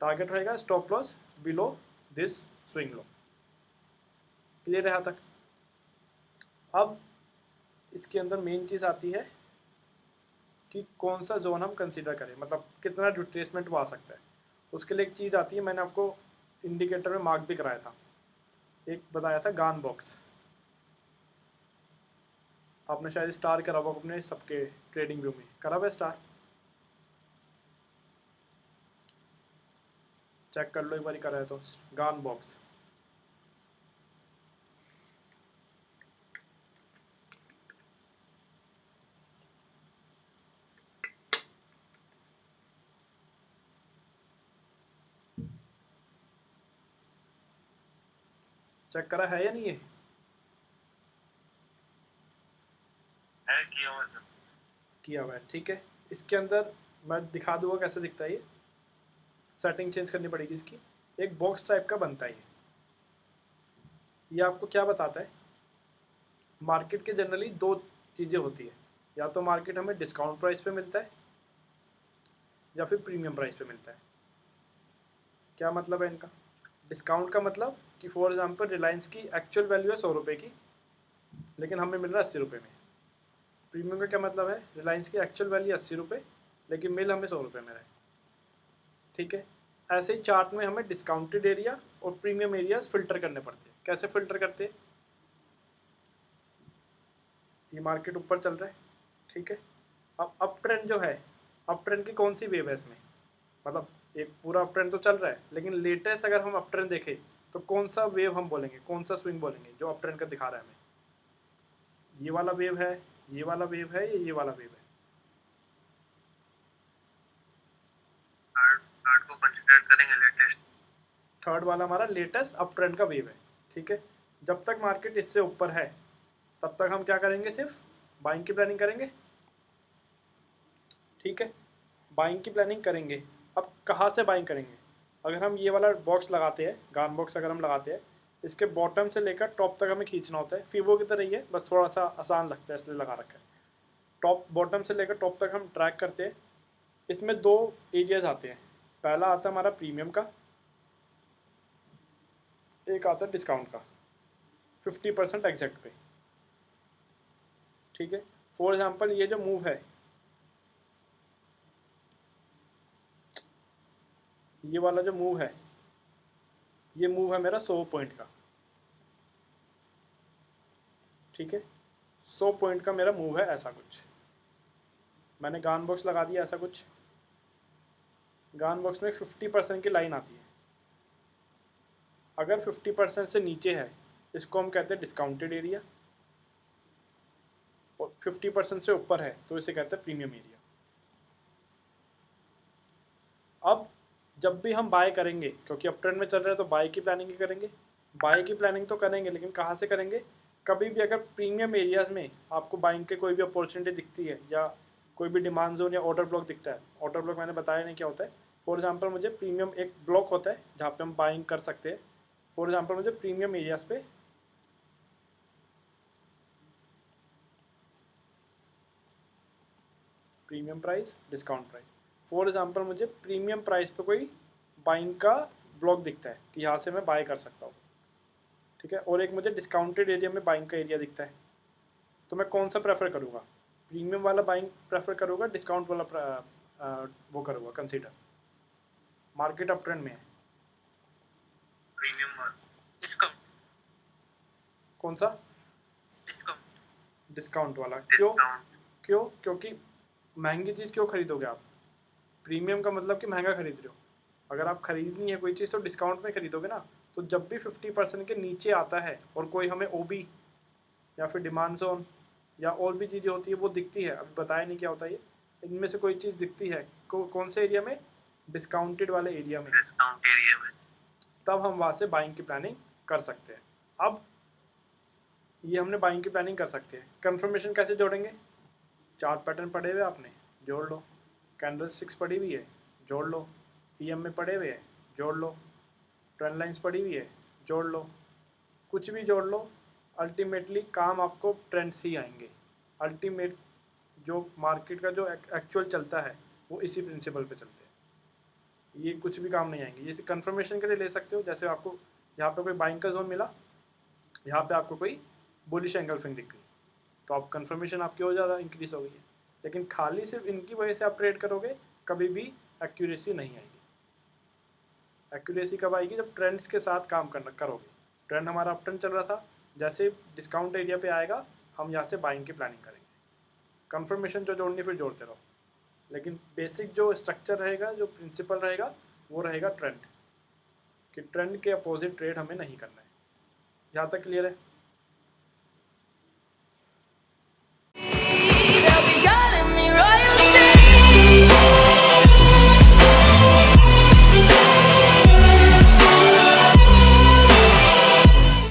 टारगेट रहेगा stop loss below this swing low. Clear है यहाँ तक? अब इसके अंदर मेन चीज़ आती है कि कौन सा जोन हम कंसीडर करें, मतलब कितना रिट्रेसमेंट वो आ सकता है। उसके लिए एक चीज़ आती है, मैंने आपको इंडिकेटर में मार्क भी कराया था, एक बताया था गान बॉक्स। आपने शायद स्टार करा हुआ अपने सबके ट्रेडिंग व्यू में, करा हुआ स्टार? चेक कर लो एक बार करा है तो। गान बॉक्स चेक करा है या नहीं? है किया हुआ सर। किया हुआ है, ठीक है। इसके अंदर मैं दिखा दूंगा कैसे दिखता है ये। सेटिंग चेंज करनी पड़ेगी इसकी। एक बॉक्स टाइप का बनता है ये आपको क्या बताता है? मार्केट के जनरली दो चीज़ें होती है, या तो मार्केट हमें डिस्काउंट प्राइस पे मिलता है या फिर प्रीमियम प्राइस पे मिलता है। क्या मतलब है इनका? डिस्काउंट का मतलब कि फॉर एग्जांपल रिलायंस की एक्चुअल वैल्यू है 100 रुपये की, लेकिन हमें मिल रहा है 80 रुपये में। प्रीमियम का क्या मतलब है, रिलायंस की एक्चुअल वैल्यू 80 रुपये, लेकिन मिल हमें 100 रुपये में रहे। ठीक है, ऐसे ही चार्ट में हमें डिस्काउंटेड एरिया और प्रीमियम एरियाज फिल्टर करने पड़ते हैं। कैसे फिल्टर करते हैं, ये मार्केट ऊपर चल रहा है, ठीक है, अब अप ट्रेंड जो है, अप ट्रेंड की कौन सी वेव है इसमें, मतलब एक पूरा अप ट्रेंड तो चल रहा है, लेकिन लेटेस्ट अगर हम अप ट्रेंड देखें तो कौन सा वेव हम बोलेंगे, कौन सा स्विंग बोलेंगे जो अप ट्रेंड का दिखा रहा है हमें, ये वाला वेव है, ये वाला वेव है, ये वाला वेव है। थर्ड को कंसीडर करेंगे, लेटेस्ट। थर्ड वाला हमारा लेटेस्ट अप ट्रेंड का वेव है। ठीक है, जब तक मार्केट इससे ऊपर है तब तक हम क्या करेंगे, सिर्फ बाइंग की प्लानिंग करेंगे। ठीक है, बाइंग की प्लानिंग करेंगे। अब कहाँ से बाइंग करेंगे, अगर हम ये वाला बॉक्स लगाते हैं, गान बॉक्स अगर हम लगाते हैं, इसके बॉटम से लेकर टॉप तक हमें खींचना होता है। फीबो की तरह ही है, बस थोड़ा सा आसान लगता है इसलिए लगा रखा है। टॉप बॉटम से लेकर टॉप तक हम ट्रैक करते हैं। इसमें दो एरियाज आते हैं, पहला आता है हमारा प्रीमियम का, एक आता है डिस्काउंट का 50% एग्जैक्ट पे। ठीक है, फॉर एग्जांपल ये जो मूव है, ये वाला जो मूव है, ये मूव है मेरा 100 पॉइंट का। ठीक है, 100 पॉइंट का मेरा मूव है, ऐसा कुछ मैंने गान बॉक्स लगा दिया। ऐसा कुछ गान बॉक्स में 50% की लाइन आती है, अगर 50% से नीचे है इसको हम कहते हैं डिस्काउंटेड एरिया, और 50% से ऊपर है तो इसे कहते हैं प्रीमियम एरिया। अब जब भी हम बाय करेंगे, क्योंकि अप ट्रेंड में चल रहा है तो बाय की प्लानिंग ही करेंगे। बाय की प्लानिंग तो करेंगे, लेकिन कहाँ से करेंगे, कभी भी अगर प्रीमियम एरियाज़ में आपको बाइंग के कोई भी अपॉर्चुनिटी दिखती है या कोई भी डिमांड जोन या ऑर्डर ब्लॉक दिखता है, ऑर्डर ब्लॉक मैंने बताया नहीं क्या होता है। फॉर एग्जांपल मुझे प्रीमियम एक ब्लॉक होता है जहाँ पे हम बाइंग कर सकते हैं। फॉर एग्जांपल मुझे प्रीमियम एरियाज़ पे premium price, discount price, for example मुझे प्रीमियम प्राइस पे कोई बाइंग का ब्लॉक दिखता है कि यहाँ से मैं बाय कर सकता हूँ। ठीक है, और एक मुझे डिस्काउंटेड एरिया में बाइंग का एरिया दिखता है, तो मैं कौन सा प्रेफर करूँगा, प्रीमियम वाला बाइंग प्रेफर करूँगा, डिस्काउंट वाला वो करूँगा कंसीडर। मार्केट अप ट्रेंड में है, प्रीमियम डिस्काउंट, कौन सा, डिस्काउंट, डिस्काउंट वाला। क्यों, क्यों, क्योंकि महंगी चीज़ क्यों खरीदोगे आप, प्रीमियम का मतलब कि महंगा खरीद रहे हो। अगर आप खरीदनी है कोई चीज़ तो डिस्काउंट में खरीदोगे ना। तो जब भी 50% के नीचे आता है और कोई हमें ओबी या फिर डिमांड जोन या और भी चीज़ें होती है वो दिखती है, अभी बताया नहीं क्या होता है ये, इनमें से कोई चीज़ दिखती है कौन से एरिया में, डिस्काउंटेड वाले एरिया में, डिस्काउंट एरिया में, तब हम वहाँ से बाइंग की प्लानिंग कर सकते हैं। अब ये हमने बाइंग की प्लानिंग कर सकते हैं। कंफर्मेशन कैसे जोड़ेंगे, चार्ट पैटर्न पढ़े हुए आपने, जोड़ लो, कैंडल स्टिक्स पड़ी हुई है, जोड़ लो, EM में पड़े हुए हैं, जोड़ लो, ट्रेंड लाइंस पड़ी हुई है, जोड़ लो, कुछ भी जोड़ लो, अल्टीमेटली काम आपको ट्रेंड्स ही आएंगे। अल्टीमेट जो मार्केट का जो एक्चुअल चलता है वो इसी प्रिंसिपल पे चलते हैं, ये कुछ भी काम नहीं आएंगे। जैसे कंफर्मेशन के लिए ले सकते हो, जैसे आपको यहाँ पे कोई बाइंग का जोन मिला, यहाँ पे आपको कोई बुलिश एंगल्फिंग दिख गई, तो आप कंफर्मेशन आपकी और ज़्यादा इंक्रीज हो गई है। लेकिन खाली सिर्फ इनकी वजह से आप ट्रेड करोगे, कभी भी एक्यूरेसी नहीं आएगी। एक्यूरेसी कब आएगी, जब ट्रेंड्स के साथ काम करना करोगे। ट्रेंड हमारा अप ट्रेंड चल रहा था, जैसे डिस्काउंट एरिया पे आएगा हम यहाँ से बाइंग की प्लानिंग करेंगे। कंफर्मेशन जो जोड़नी फिर जोड़ते रहो, लेकिन बेसिक जो स्ट्रक्चर रहेगा, जो प्रिंसिपल रहेगा, वो रहेगा ट्रेंड, कि ट्रेंड के अपोजिट ट्रेड हमें नहीं करना है। यहाँ तक क्लियर है।